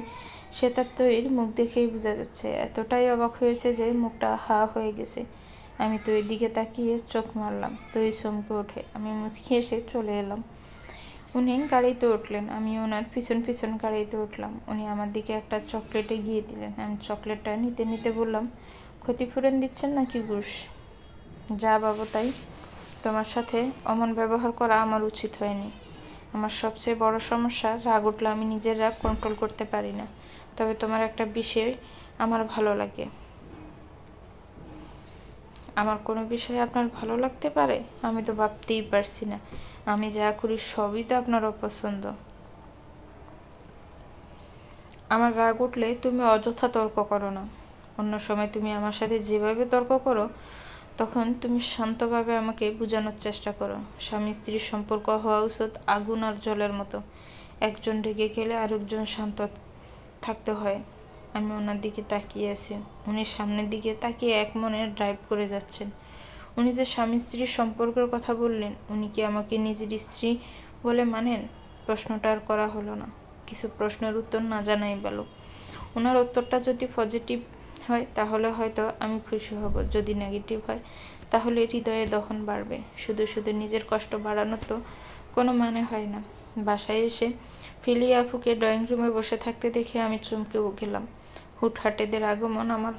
সে তার তৈরির মুখ দেখেই বোঝা যাচ্ছে। এতটাই অবাক হয়েছে যে মুখটা হা হয়ে গেছে। আমি তৈরির দিকে তাকিয়ে চোখ মারলাম। তৈরি চমকে ওঠে। আমি মুচকি এসে চলে এলাম। উনি গাড়িতে উঠলেন। আমি ওনার পিছন পিছন গাড়িতে উঠলাম। উনি আমার দিকে একটা চকলেট এগিয়ে দিলেন। আমি চকলেটটা নিতে নিতে বললাম, ক্ষতিপূরণ দিচ্ছেন নাকি ঘুষ? যা বাবু তাই। তোমার সাথে অমন ব্যবহার করা আমার উচিত হয়নি। আমার সবচেয়ে বড় সমস্যা, রাগ উঠলে আমি নিজের রাগ কন্ট্রোল করতে পারি না। তবে তোমার একটা বিষয় আমার ভালো লাগে। আমার কোনো বিষয় আপনার ভালো লাগতে পারে? আমি তো ভাবতেই পারছি না। আমি যা করি সবই তো আপনার অপছন্দ। আমার রাগ উঠলে তুমি অযথা তর্ক করো না। অন্য সময় তুমি আমার সাথে যেভাবে তর্ক করো তখন তুমি শান্তভাবে আমাকে বোঝানোর চেষ্টা করো। স্বামী স্ত্রীর সম্পর্ক হওয়া উচিত আগুন আর জলের মতো। একজন রেগে গেলে আরেকজন শান্ত থাকতে হয়। আমি ওনার দিকে তাকিয়ে আছি। উনি সামনের দিকে তাকিয়ে এক মনে ড্রাইভ করে যাচ্ছেন। উনি যে স্বামী স্ত্রীর সম্পর্কের কথা বললেন, উনি কি আমাকে নিজের স্ত্রী বলে মানেন? প্রশ্নটা আর করা হলো না। কিছু প্রশ্নের উত্তর না জানাই ভালো। ওনার উত্তরটা যদি পজিটিভ হয় তাহলে হয়তো আমি খুশি হব। যদি নেগেটিভ হয় তাহলে হৃদয়ে দহন বাড়বে। শুধু শুধু নিজের কষ্ট বাড়ানোর তো কোনো মানে হয় না। বাসায় এসে ফিলিয়া আপুকে ড্রয়িং রুমে বসে থাকতে দেখে আমি চমকে গেলাম। হুটহাটেদের আগমন আমার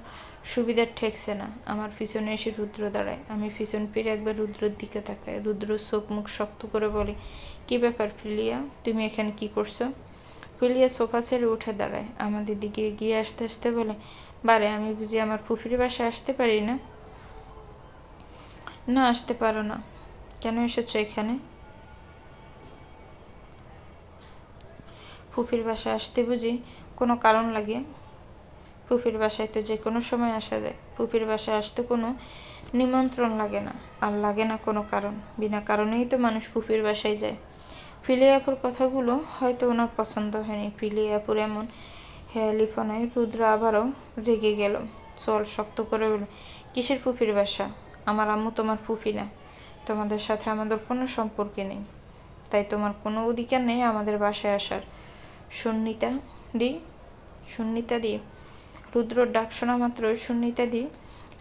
সুবিধার ঠেকছে না। আমার পিছনে এসে রুদ্র দাঁড়ায়। আমি পিছন ফিরে একবার রুদ্রের দিকে তাকাই। রুদ্র চোখ মুখ শক্ত করে বলে, কি ব্যাপার ফিলিয়া, তুমি এখানে কি করছো? ফিলিয়া সোফা ছেড়ে উঠে দাঁড়ায়। আমাদের দিকে এগিয়ে আসতে আসতে বলে, বারে আমি বুঝি আমার ফুফির বাসায় আসতে পারি না? না, আসতে পারো না। কেন এসেছো এখানে? ফুফির বাসায় আসতে বুঝি কোনো কারণ লাগে? ফুফির বাসায় তো যে কোনো সময় আসা যায়। ফুফির বাসায় আসতে কোনো নিমন্ত্রণ লাগে না, আর লাগে না কোনো কারণ। বিনা কারণেই তো মানুষ ফুফির বাসায় যায়। ফিলিয়া আপুর কথাগুলো হয়তো ওনার পছন্দ হয়নি। ফিলিয়া আপুর এমন হেয়ালিফনায় রুদ্র আবারও রেগে গেল। চল শক্ত করে বলল, কিসের ফুফির বাসা? আমার আম্মু তোমার ফুফি না। তোমাদের সাথে আমাদের কোনো সম্পর্ক নেই, তাই তোমার কোনো অধিকার নেই আমাদের বাসায় আসার। সুন্নিতা দি। রুদ্রর ডাক শোনা মাত্র সুন্নিতা দি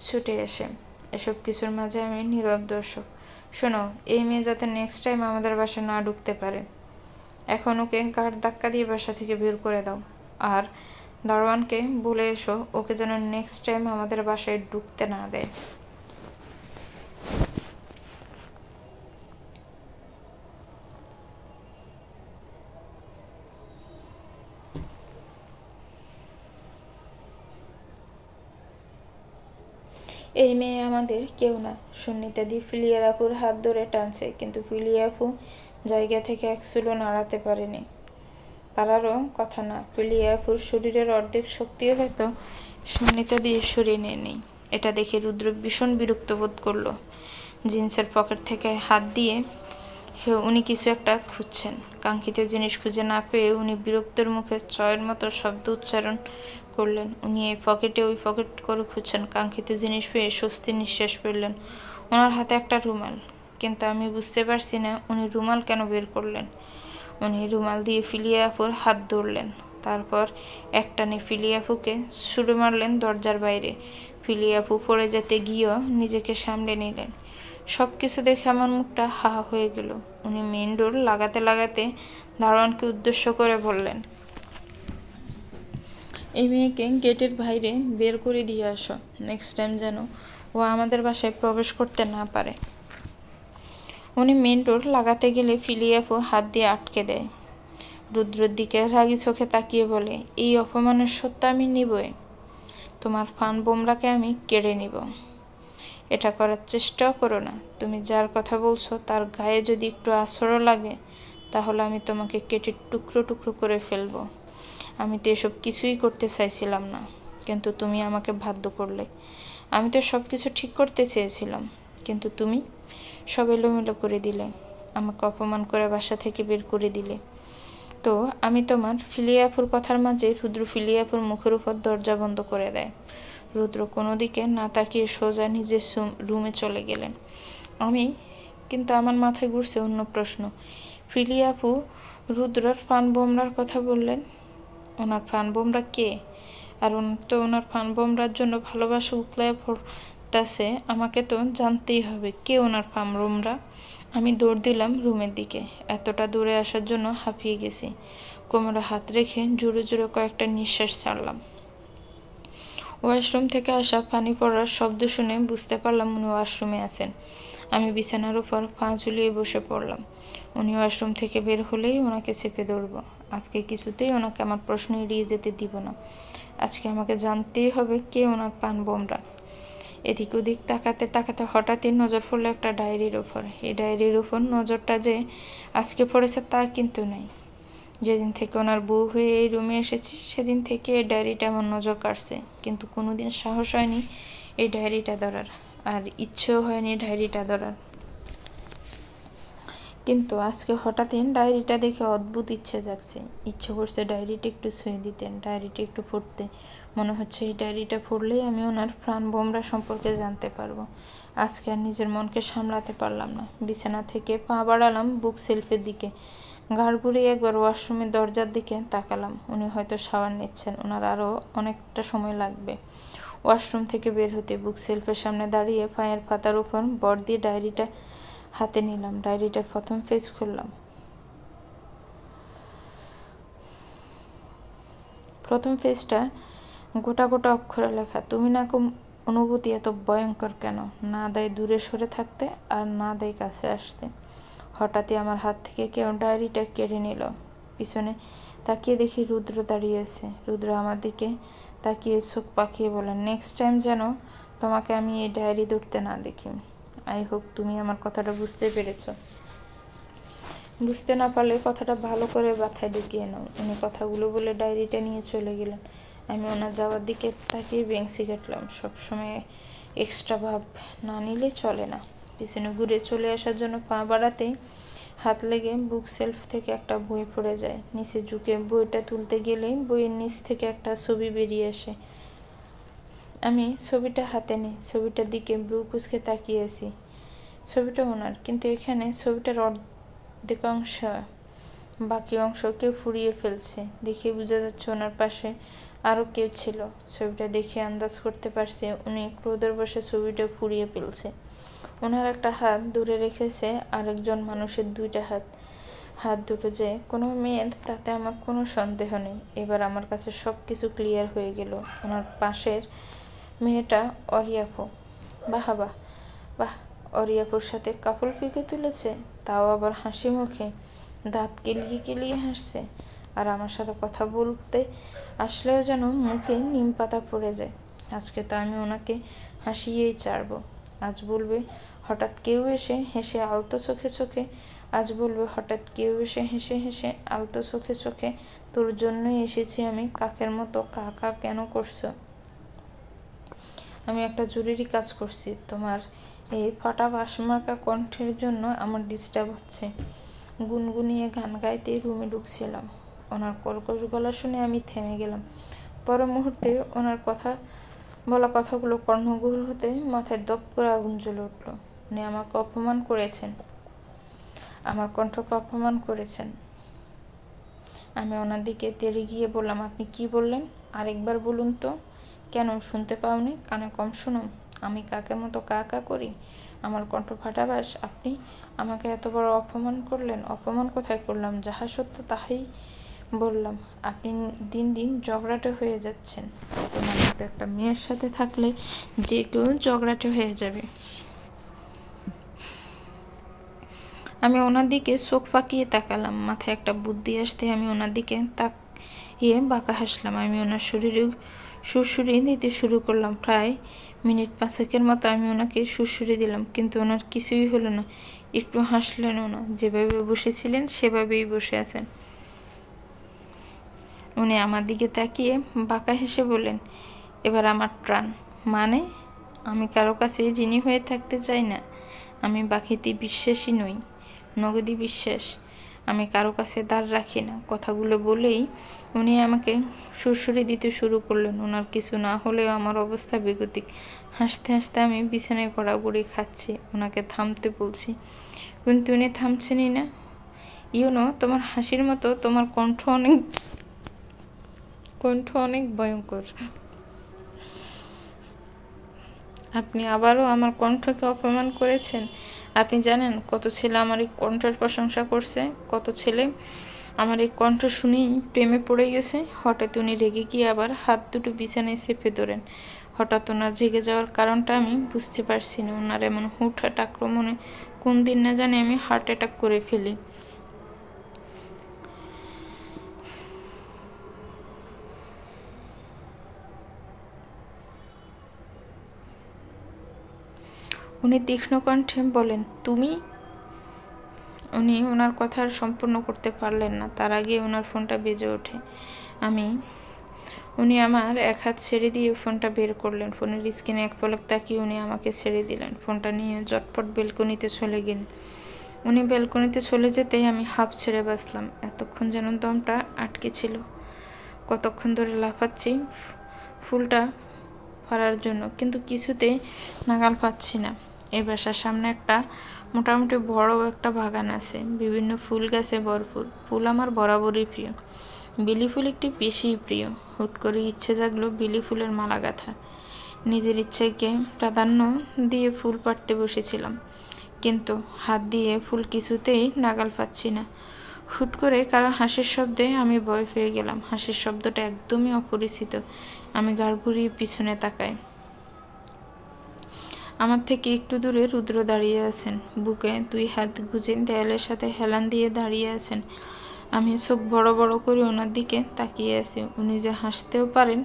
ছুটে আসে। এসব কিছুর মাঝে আমি নীরব দর্শক। শোনো, এই মেয়ে যাতে নেক্সট টাইম আমাদের বাসায় না ঢুকতে পারে। এখন ওকে গাড় ধাক্কা দিয়ে বাসা থেকে বের করে দাও। আর দারোয়ানকে বলে এসো ওকে যেন নেক্সট টাইম আমাদের বাসায় ঢুকতে না দেয়। এই মেয়ে আমাদের কেউ না। সুন্নিতা দি ফিলিয়া আপুর হাত ধরে টানছে, কিন্তু ফিলিয়া আপু জায়গা থেকে এক চুলও নাড়াতে পারেনি। পারারও কথা না। ফিলিয়া আপুর শরীরের অর্ধেক শক্তিও হয়তো সুন্নিতা দিয়ে সরিয়ে নেই। এটা দেখে রুদ্র ভীষণ বিরক্ত বোধ করলো। জিন্সের পকেট থেকে হাত দিয়ে উনি কিছু একটা খুঁজছেন। কাঙ্ক্ষিত জিনিস খুঁজে না পেয়ে উনি বিরক্তের মুখে চয়ের মতো শব্দ উচ্চারণ করলেন। উনি এই পকেটে ওই পকেট করে খুঁজছেন। কাঙ্ক্ষিত জিনিস পেয়ে স্বস্তির নিঃশ্বাস ফেললেন। ওনার হাতে একটা রুমাল, কিন্তু আমি বুঝতে পারছি না উনি রুমাল কেন বের করলেন। উনি রুমাল দিয়ে ফিলিয়া আপুর হাত ধরলেন, তারপর একটানে ফিলিয়া আপুকে ছুড়ে মারলেন দরজার বাইরে। ফিলিয়া আপু পড়ে যেতে গিয়েও নিজেকে সামলে নিলেন। সবকিছু দেখে আমার মুখটা হা হয়ে গেল। উনি মেইন ডোর লাগাতে লাগাতে দারোয়ানকে উদ্দেশ্য করে বললেন, এই মেয়েকে গেটের বাইরে বের করে দিয়ে আসো। নেক্সট টাইম যেন ও আমাদের বাসায় প্রবেশ করতে না পারে। উনি মেইন ডোর লাগাতে গেলে ফিলিয়া আপু হাত দিয়ে আটকে দেয়। রুদ্রর দিকে রাগী চোখে তাকিয়ে বলে, এই অপমানের সত্য আমি নিবই। তোমার ফান বোমরাকে আমি কেড়ে নিব। এটা করার চেষ্টাও করো না। তুমি যার কথা বলছো তার গায়ে যদি একটু আছরও লাগে, তাহলে আমি তোমাকে কেটে টুকরো টুকরো করে ফেলবো। আমি তো এসব কিছুই করতে চাইছিলাম না, কিন্তু তুমি আমাকে বাধ্য করলে। আমি তো সব কিছু ঠিক করতে চেয়েছিলাম, কিন্তু তুমি সব এলোমেলো করে দিলে। আমাকে অপমান করে বাসা থেকে বের করে দিলে। তো আমি তোমার ফিলিয়া আপুর কথার মাঝে রুদ্র ফিলিয়া আপুর মুখের উপর দরজা বন্ধ করে দেয়। রুদ্র কোনো দিকে না তাকিয়ে সোজা নিজের রুমে চলে গেলেন। কিন্তু আমার মাথায় ঘুরছে অন্য প্রশ্ন। ফিলিয়া আপু রুদ্রর প্রাণ বোমরার কথা বললেন। ওনার প্রাণ বোমরা কে? আর ওনার প্রাণ বোমরার জন্য ভালোবাসা উতলায় পড়তেছে। আমাকে তো জানতেই হবে কে ওনার প্রাণ বোমরা। আমি দৌড় দিলাম রুমের দিকে। এতটা দূরে আসার জন্য হাঁপিয়ে গেছি। কোমরে হাত রেখে জোরে জোরে কয়েকটা নিঃশ্বাস ছাড়লাম। ওয়াশরুম থেকে আসা পানি পড়ার শব্দ শুনে বুঝতে পারলাম উনি ওয়াশরুমে আছেন। আমি বিছানার উপর পা ঝুলিয়ে বসে পড়লাম। উনি ওয়াশরুম থেকে বের হলেই ওনাকে চেপে ধরব। আজকে কিছুতেই ওনাকে আমার প্রশ্ন এড়িয়ে যেতে দিব না। আজকে আমাকে জানতেই হবে কে ওনার প্রাণ বোমরা। এদিক ওদিক তাকাতে তাকাতে হঠাৎই নজর পড়লো একটা ডায়েরির ওপর। এই ডায়েরির ওপর নজরটা যে আজকে পড়েছে তা কিন্তু নাই। যেদিন থেকে ওনার বউ হয়ে এই রুমে এসেছি সেদিন থেকে এই ডায়েরিটা আমার নজর কাটছে, কিন্তু কোনোদিন সাহস হয়নি এই ডায়েরিটা ধরার, আর ইচ্ছেও হয়নি ডায়েরিটা ধরার। কিন্তু আজকে হঠাৎই ডায়েরিটা দেখে অদ্ভুত ইচ্ছে জাগছে। ইচ্ছে করছে ডায়েরিটা একটু ছুঁয়ে দিতেন, ডায়েরিটা একটু পড়তে। মনে হচ্ছে এই ডায়েরিটা পড়লেই আমি ওনার প্রাণ বোমরা সম্পর্কে জানতে পারবো। আজকে আর নিজের মনকে সামলাতে পারলাম না। বিছানা থেকে পা বাড়ালাম বুক সেলফের দিকে। ঘাড় ঘুরিয়ে একবার ওয়াশরুমের দরজার দিকে তাকালাম। উনি হয়তো শাওয়ার নিচ্ছেন, ওনার আরও অনেকটা সময় লাগবে ওয়াশরুম থেকে বের হতে। বুক সেলফের সামনে দাঁড়িয়ে পায়ের পাতার উপর বর দিয়ে ডায়েরিটা হাতে নিলাম। ডায়েরিটার প্রথম পেজ খুললাম। প্রথম পেজটা গোটা গোটা অক্ষরে লেখা, তুমি না অনুভূতি এত ভয়ঙ্কর কেন? না দেয় দূরে সরে থাকতে, আর না দেয় কাছে আসতে। হঠাৎই আমার হাত থেকে কেউ ডায়েরিটা কেড়ে নিল। পিছনে তাকিয়ে দেখি রুদ্র দাঁড়িয়ে আছে। রুদ্র আমার দিকে তাকিয়ে চোখ পাকিয়ে বলেন, নেক্সট টাইম যেন তোমাকে আমি এই ডায়েরি ধরতে না দেখি। আই হোপ তুমি আমার কথাটা বুঝতে পেরেছ। বুঝতে না পারলে কথাটা ভালো করে মাথায় ঢুকিয়ে নাও। উনি কথাগুলো বলে ডায়েরিটা নিয়ে চলে গেলেন। আমি ওনার যাওয়ার দিকে তাকিয়ে বেঞ্চি কাটলাম। সবসময় এক্সট্রা ভাব না নিলে চলে না। পিছনে ঘুরে চলে আসার জন্য পা বাড়াতেই হাত লেগে বুক সেলফ থেকে একটা বই পড়ে যায়। নিচে ঝুঁকে বইটা তুলতে গেলেই বইয়ের নিচ থেকে একটা ছবি বেরিয়ে আসে। আমি ছবিটা হাতে নিই। ছবিটার দিকে ব্রু কুচকে তাকিয়ে আছি। ছবিটা ওনার, কিন্তু এখানে ছবিটার অর্ধেক অংশ, বাকি অংশ কেউ ফুরিয়ে ফেলছে। দেখে বোঝা যাচ্ছে ওনার পাশে আরও কেউ ছিল। ছবিটা দেখে আন্দাজ করতে পারছে উনি ক্রোধের বসে ছবিটা ফুরিয়ে ফেলছে। ওনার একটা হাত দূরে রেখেছে আরেকজন মানুষের দুইটা হাত। হাত দুটো যে কোনো মেয়ের তাতে আমার কোনো সন্দেহ নেই। এবার আমার কাছে সব কিছু ক্লিয়ার হয়ে গেল। ওনার পাশের মেয়েটা অরিয়াফু। বাহ বাহ বাহ, অরিয়াফুর সাথে কাপল পিকে তুলেছে, তাও আবার হাসি মুখে, দাঁত কেলিয়ে কেলিয়ে হাসছে। আর আমার সাথে কথা বলতে আসলেও যেন মুখে নিম পাতা পড়ে যায়। আজকে তো আমি ওনাকে হাসিয়েই ছাড়বো। আজ বলবে হঠাৎ কেউ এসে হেসে আলতো চোখে চোখে, আজ বলবে হঠাৎ কেউ এসে হেসে হেসে আলতো চোখে চোখে, তোর জন্যই এসেছি আমি, কাকের মতো কা কা কেন করছো? আমি একটা জরুরি কাজ করছি। তোমার এই ফাটা বাঁশমার্কা কণ্ঠের জন্য আমার ডিস্টার্ব হচ্ছে। গুনগুনিয়ে গান গাইতে রুমে ঢুকছিলাম। ওনার কর্কশ গলা শুনে আমি থেমে গেলাম। পরের মুহূর্তে ওনার বলা কথাগুলো কর্ণগোহর হতে মাথায় দপ করে আগুন জ্বলে উঠল। উনি আমাকে অপমান করেছেন, আমার কণ্ঠকে অপমান করেছেন। আমি ওনার দিকে তেড়ে গিয়ে বললাম, আপনি কি বললেন? আরেকবার বলুন তো। কেন, শুনতে পাওনি? কানে কম শোনো? আমি কাকের মতো কা কা করি? আমার কণ্ঠ ফাটাবাস। আপনি আমাকে এত বড় অপমান করলেন। অপমান কোথায় করলাম? যাহা সত্য তাহাই বললাম। আপনি দিন দিন ঝগড়াটে হয়ে যাচ্ছেন। তোমার মতো একটা মেয়ের সাথে থাকলে যে কেউ ঝগড়াটে হয়ে যাবে। আমি ওনার দিকে চোখ পাকিয়ে তাকালাম। মাথায় একটা বুদ্ধি আসতে আমি ওনার দিকে তাকিয়ে বাঁকা হাসলাম। আমি ওনার শরীরে সুরসুরি দিতে শুরু করলাম। প্রায় মিনিট 5 মতো আমি ওনাকে সুরসুরি দিলাম, কিন্তু ওনার কিছুই হলো না। একটু হাসলেন না। যেভাবে বসেছিলেন সেভাবেই বসে আছেন। উনি আমার দিকে তাকিয়ে বাঁকা হেসে বললেন, এবার আমার টার্ন। মানে? আমি কারো কাছে ঋণী হয়ে থাকতে চাই না। আমি বাকিতে বিশ্বাসী নই, নগদী বিশ্বাস। আমি কারো কাছে দাঁড় রাখি না। কথাগুলো বলেই উনি আমাকে সুরসুরি দিতে শুরু করলেন। ওনার কিছু না হলেও আমার অবস্থা বেগতিক। হাসতে হাসতে আমি বিছানায় গড়াগড়ি খাচ্ছি। ওনাকে থামতে বলছি, কিন্তু উনি থামছেনই না। তোমার হাসির মতো তোমার কণ্ঠ অনেক ভয়ঙ্কর। আপনি আবারও আমার কণ্ঠকে অপমান করেছেন। আপনি জানেন কত ছেলে আমার এই কণ্ঠের প্রশংসা করছে? কত ছেলে আমার এই কণ্ঠ শুনেই প্রেমে পড়ে গেছে। হঠাৎ উনি রেগে গিয়ে আবার হাত দুটো বিছানায় চেপে ধরেন। হঠাৎ ওনার রেগে যাওয়ার কারণটা আমি বুঝতে পারছি না। ওনার এমন হুটহাট আক্রমণে কোন দিন না জানি আমি হার্ট অ্যাটাক করে ফেলি। উনি তীক্ষ্ণ কণ্ঠে বলেন, তুমি? উনি ওনার কথা আর সম্পূর্ণ করতে পারলেন না। তার আগে ওনার ফোনটা বেজে ওঠে। উনি আমার এক হাত ছেড়ে দিয়ে ফোনটা বের করলেন। ফোনের স্ক্রিনে এক পলক তাকিয়ে উনি আমাকে ছেড়ে দিলেন। ফোনটা নিয়ে জটপট বেলকনিতে চলে গেলেন। উনি বেলকনিতে চলে যেতেই আমি হাঁপ ছেড়ে বাঁচলাম। এতক্ষণ যেন দমটা আটকে ছিল। কতক্ষণ ধরে লাফাচ্ছি ফুলটা পাড়ার জন্য, কিন্তু কিছুতেই নাগাল পাচ্ছি না। এই বাসার সামনে একটা মোটামুটি বড় একটা বাগান আছে। বিভিন্ন ফুল গাছে ভরপুর। ফুল আমার বরাবরই প্রিয়। বেলি ফুল একটু বেশিই প্রিয়। হুট করে ইচ্ছে জাগলো বেলি ফুলের মালা গাঁথা। নিজের ইচ্ছেকে প্রাধান্য দিয়ে ফুল পাড়তে বসেছিলাম, কিন্তু হাত দিয়ে ফুল কিছুতেই নাগাল পাচ্ছি না। হুট করে কারো হাসির শব্দে আমি ভয় পেয়ে গেলাম। হাসির শব্দটা একদমই অপরিচিত। আমি ঘাড় ঘুরিয়ে পিছনে তাকাই। আমার থেকে একটু দূরে রুদ্র দাঁড়িয়ে আছেন। বুকে 2 হাত গুজে দেয়ালের সাথে হেলান দিয়ে দাঁড়িয়ে আছেন। আমি চোখ বড় বড় করে ওনার দিকে তাকিয়ে আছি। উনি যে হাসতেও পারেন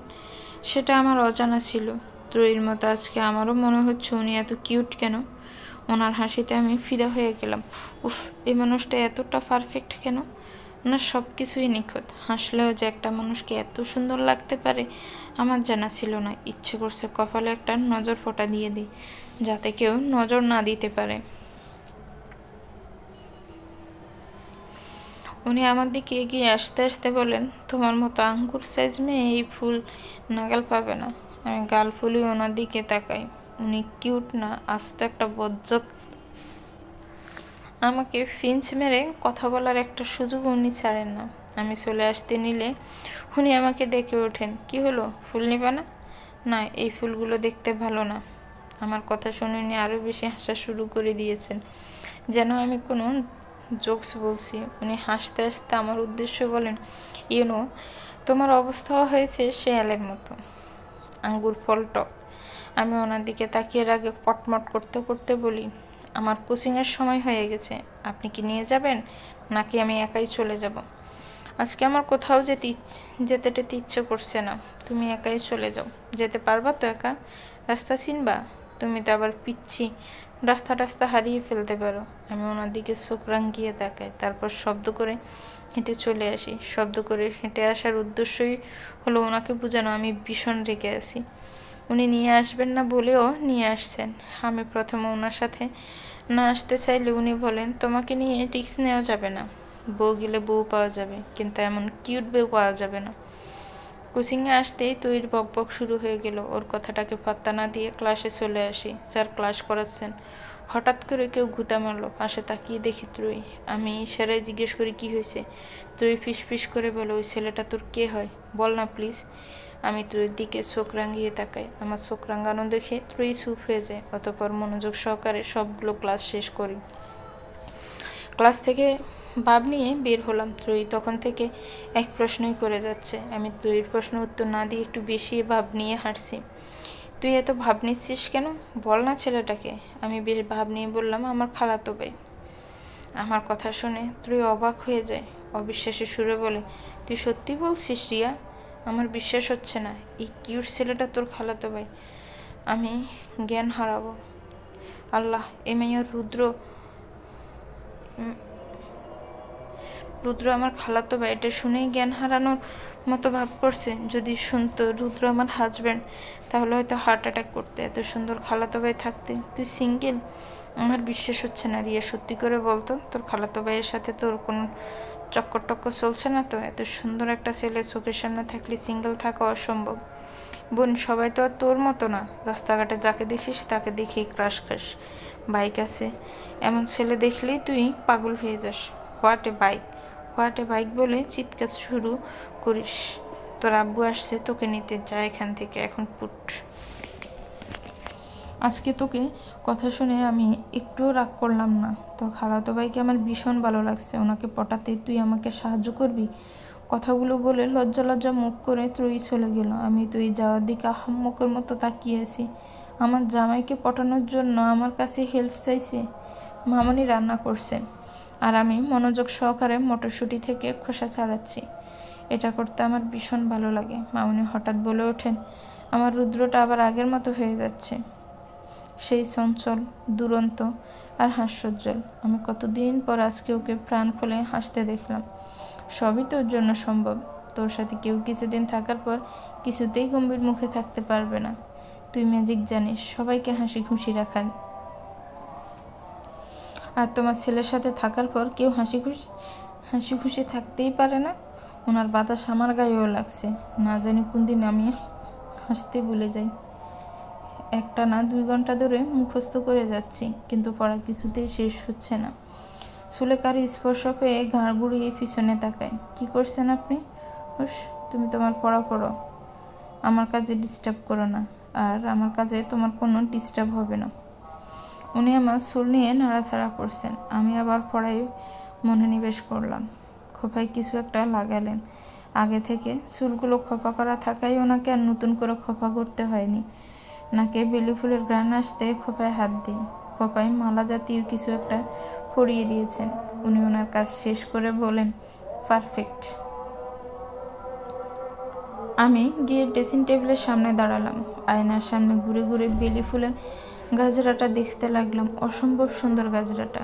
সেটা আমার অজানা ছিল। ত্রয়ীর মতো আজকে আমারও মনে হচ্ছে উনি এত কিউট কেন। ওনার হাসিতে আমি ফিদা হয়ে গেলাম। উফ, এই মানুষটা এতটা পারফেক্ট কেন? ওনার সব কিছুই নিখুঁত। হাসলেও যে একটা মানুষকে এত সুন্দর লাগতে পারে আমার জানা ছিল না। ইচ্ছে করছে কপালে একটা নজর ফোঁটা দিয়ে দিই, যাতে কেউ নজর না দিতে পারে। উনি আমার দিকে এগিয়ে আসতে আসতে বলেন, তোমার মতো আঙ্গুর সাইজ মেয়ে এই ফুল নাগাল পাবে না। আমি গাল ফুলিয়ে ওনার দিকে তাকাই। উনি কিউট না, আস্ত একটা বজ্জাত। আমাকে ফিঞ্চ মেরে কথা বলার একটা সুযোগ উনি ছাড়েন না। আমি চলে আসতে নিলে উনি আমাকে ডেকে ওঠেন, কি হলো, ফুল নিবা না? না, এই ফুলগুলো দেখতে ভালো না। আমার কথা শুনে উনি আরও বেশি হাসা শুরু করে দিয়েছেন, যেন আমি কোনো জোকস বলছি। উনি হাসতে হাসতে আমার উদ্দেশ্য বলেন, তোমার অবস্থাও হয়েছে শেয়ালের মতো। আঙ্গুর ফল টক। আমি ওনার দিকে তাকিয়ে আগে পটমট করতে করতে বলি, আমার কোচিংয়ের সময় হয়ে গেছে। আপনি কি নিয়ে যাবেন, নাকি আমি একাই চলে যাব? আজকে আমার কোথাও যেতে ইচ্ছে করছে না। তুমি একাই চলে যাও। যেতে পারবা তো একা? রাস্তা চিনবা? তুমি তো আবার পিচ্ছি, রাস্তা হারিয়ে ফেলতে পারো। আমি ওনার দিকে চোখ রাঙিয়ে তাকাই, তারপর শব্দ করে হেঁটে চলে আসি। শব্দ করে হেঁটে আসার উদ্দেশ্যই হলো ওনাকে বোঝানো আমি ভীষণ রেগে আছি। উনি নিয়ে আসবেন না বলেও নিয়ে আসছেন। আমি প্রথমে ওনার সাথে না আসতে চাইলে উনি বলেন, তোমাকে নিয়ে রিস্ক নেওয়া যাবে না, বউ গেলে বউ পাওয়া যাবে, কিন্তু এমন কিউট বউ পাওয়া যাবে না। কোচিংয়ে আসতেই তৈর বকবক শুরু হয়ে গেল। ওর কথাটাকে পাত্তা না দিয়ে ক্লাসে চলে আসি। স্যার ক্লাস করাচ্ছেন। হঠাৎ করে কেউ ঘুতা মারলো। পাশে তাকিয়ে দেখি ত্রয়ী। আমি ইশারায় জিজ্ঞেস করি কি হয়েছে। ত্রয়ী ফিস করে বলে, ওই ছেলেটা তোর কে হয়, বল না প্লিজ। আমি ত্রয়ীর দিকে চোখ রাঙিয়ে তাকাই। আমার চোখ রাঙানো দেখে ত্রয়ী চুপ হয়ে যায়। অতঃপর মনোযোগ সহকারে সবগুলো ক্লাস শেষ করি। ক্লাস থেকে ভাব নিয়ে বের হলাম। ত্রয়ী তখন থেকে এক প্রশ্নই করে যাচ্ছে। আমি ত্রয়ীর প্রশ্ন উত্তর না দিয়ে একটু বেশি ভাব নিয়ে হাঁটছি। তুই এত ভাব নিচ্ছিস কেন, বল না ছেলেটাকে। আমি বেশ ভাব নিয়ে বললাম, আমার খালাতো ভাই। আমার কথা শুনে ত্রয়ী অবাক হয়ে যায়। অবিশ্বাসের সুরে বলে, তুই সত্যি বলছিস রিয়া? আমার বিশ্বাস হচ্ছে না, এই কিউট ছেলেটা তোর খালাতো ভাই। আমি জ্ঞান হারাবো। আল্লাহ, এ মেয়ের রুদ্র আমার খালাতো ভাই, এটা শুনেই জ্ঞান হারানোর মতো ভাব করছে। যদি শুনতো রুদ্র আমার হাজব্যান্ড, তাহলে হয়তো হার্ট অ্যাটাক করতে। এত সুন্দর খালাতো ভাই থাকতে তুই সিঙ্গেল? আমার বিশ্বাস হচ্ছে না রিয়া, সত্যি করে বলতো, তোর খালাতো ভাইয়ের সাথে তোর কোনো চক্কর টক্কর চলছে না তো? এত সুন্দর একটা ছেলে চোখের সামনে থাকলে সিঙ্গেল থাকা অসম্ভব। বোন, সবাই তো আর তোর মতো না। রাস্তাঘাটে যাকে দেখিস তাকে দেখেই ক্রাশ খাস। বাইক আছে, এমন ছেলে দেখলেই তুই পাগল হয়ে যাস। হোয়াট এ বাইক বলে চিৎকার শুরু করিস। তোর আব্বু আসছে তোকে নিতে, যা এখান থেকে এখন পুট। আজকে তোকে কথা শুনে আমি একটুও রাগ করলাম না। তোর খালাতো ভাইকে আমার ভীষণ ভালো লাগছে। ওনাকে পটাতে তুই আমাকে সাহায্য করবি? কথাগুলো বলে লজ্জা মুখ করে ত্রয়ী চলে গেল। আমি তুই যাওয়ার দিকে আহাম্মকের মতো তাকিয়েছি। আমার জামাইকে পটানোর জন্য আমার কাছে হেল্প চাইছে। মামনি রান্না করছে আর আমি মনোযোগ সহকারে মটরশুঁটি থেকে খোসা ছাড়াচ্ছি। এটা করতে আমার ভীষণ ভালো লাগে। মামনি হঠাৎ বলে ওঠেন, আমার রুদ্রটা আবার আগের মতো হয়ে যাচ্ছে, সেই চঞ্চল, দুরন্ত আর হাস্যোজ্জ্বল। আমি কতদিন পর আজকে ওকে প্রাণ খুলে হাসতে দেখলাম। সবই তোর জন্য সম্ভব। তোর সাথে কেউ কিছুদিন থাকার পর কিছুতেই গম্ভীর মুখে থাকতে পারবে না। তুই ম্যাজিক জানিস সবাইকে হাসি খুশি রাখার। আর তোমার ছেলের সাথে থাকার পর কেউ হাসি খুশি থাকতেই পারে না। ওনার বাতাস আমার গায়েও লাগছে। না জানি কোন দিন আমি হাসতে ভুলে যাই। একটা না 2 ঘন্টা ধরে মুখস্থ করে যাচ্ছি, কিন্তু পড়া কিছুতেই শেষ হচ্ছে না। চুলে কারো স্পর্শ পেয়ে ঘাড় ঘুরিয়ে পিছনে তাকায়। কি করছেন আপনি? তুমি তোমার পড়া পড়ো, আমার কাজে ডিস্টার্ব করো না, আর আমার কাজে তোমার কোনো ডিস্টার্ব হবে না। উনি আমার চুল নিয়ে নাড়াচাড়া করছেন। আমি আবার পড়ায় মনোনিবেশ করলাম। খোপায় কিছু একটা লাগালেন। আগে থেকে চুলগুলো খোপা করা থাকায় ওনাকে আর নতুন করে খোপা করতে হয়নি। নাকে বেলি ফুলের ঘ্রাণ আসতে খোপায় হাত দিই। খোপায় মালা জাতীয় কিছু একটা পরিয়ে দিয়েছেন। উনি ওনার কাজ শেষ করে বলেন, পারফেক্ট। আমি গিয়ে ড্রেসিং টেবিলের সামনে দাঁড়ালাম। আয়নার সামনে ঘুরে ঘুরে বেলি ফুলের গাজরাটা দেখতে লাগলাম। অসম্ভব সুন্দর গাজরাটা।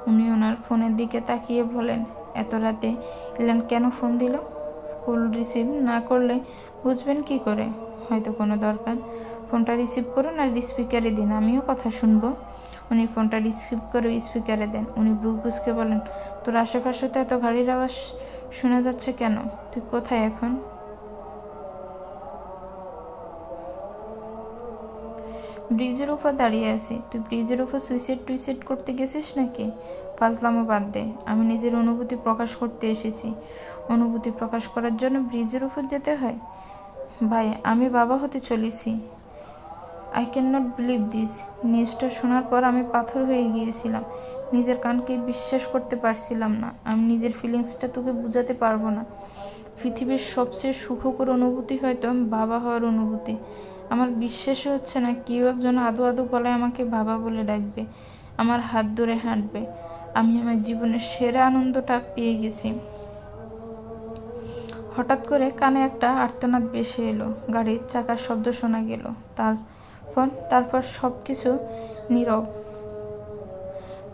উনি ওনার ফোনের দিকে তাকিয়ে বলেন, এত রাতে ইলান কেন ফোন দিল? কল রিসিভ না করলে বুঝবেন কি করে? হয়তো কোনো দরকার। ফোনটা রিসিভ করুন আর স্পিকারে দিন, আমিও কথা শুনবো। উনি ফোনটা রিসিভ করে স্পিকারে দেন। উনি ব্রুকুসকে বলেন, তোর আশেপাশে তো এত গাড়ির আওয়াজ শোনা যাচ্ছে কেন? তুই কোথায় এখন? ব্রিজের উপর দাঁড়িয়ে আছি। তুই ব্রিজের উপর সুইসাইড করতে গেছিস নাকি? ফাজলামো বাদ দে। আমি নিজের অনুভূতি প্রকাশ করতে এসেছি। অনুভূতি প্রকাশ করার জন্য ব্রিজের উপর যেতে হয়? ভাই, আমি বাবা হতে চলেছি। I can not believe this. নিউজটা শোনার পর আমি পাথর হয়ে গিয়েছিলাম। নিজের কানকে বিশ্বাস করতে পারছিলাম না। আমি নিজের ফিলিংসটা তোকে বোঝাতে পারবো না। পৃথিবীর সবচেয়ে সুখকর অনুভূতি হয়তো বাবা হওয়ার অনুভূতি। আমার বিশ্বাসই হচ্ছে না কেউ একজন আদো গলায় আমাকে বাবা বলে ডাকবে, আমার হাত ধরে হাঁটবে। আমি আমার জীবনের সেরা আনন্দটা পেয়ে গেছি। হঠাৎ করে কানে একটা আর্তনাদ ভেসে এলো। গাড়ির চাকার শব্দ শোনা গেল। তারপর সব কিছু নীরব।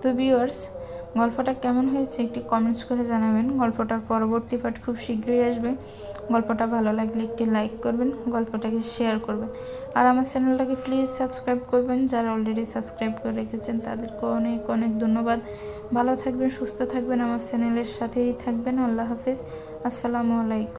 তো ভিউয়ার্স, গল্পটা কেমন হয়েছে একটি কমেন্টস করে জানাবেন। গল্পটার পরবর্তী পার্ট খুব শীঘ্রই আসবে। গল্পটা ভালো লাগলে একটি লাইক করবেন, গল্পটাকে শেয়ার করবেন, আর আমার চ্যানেলটাকে প্লিজ সাবস্ক্রাইব করবেন। যারা অলরেডি সাবস্ক্রাইব করে রেখেছেন তাদেরকে অনেক অনেক ধন্যবাদ। ভালো থাকবেন, সুস্থ থাকবেন, আমার চ্যানেলের সাথেই থাকবেন। আল্লাহ হাফেজ, আসসালামু আলাইকুম।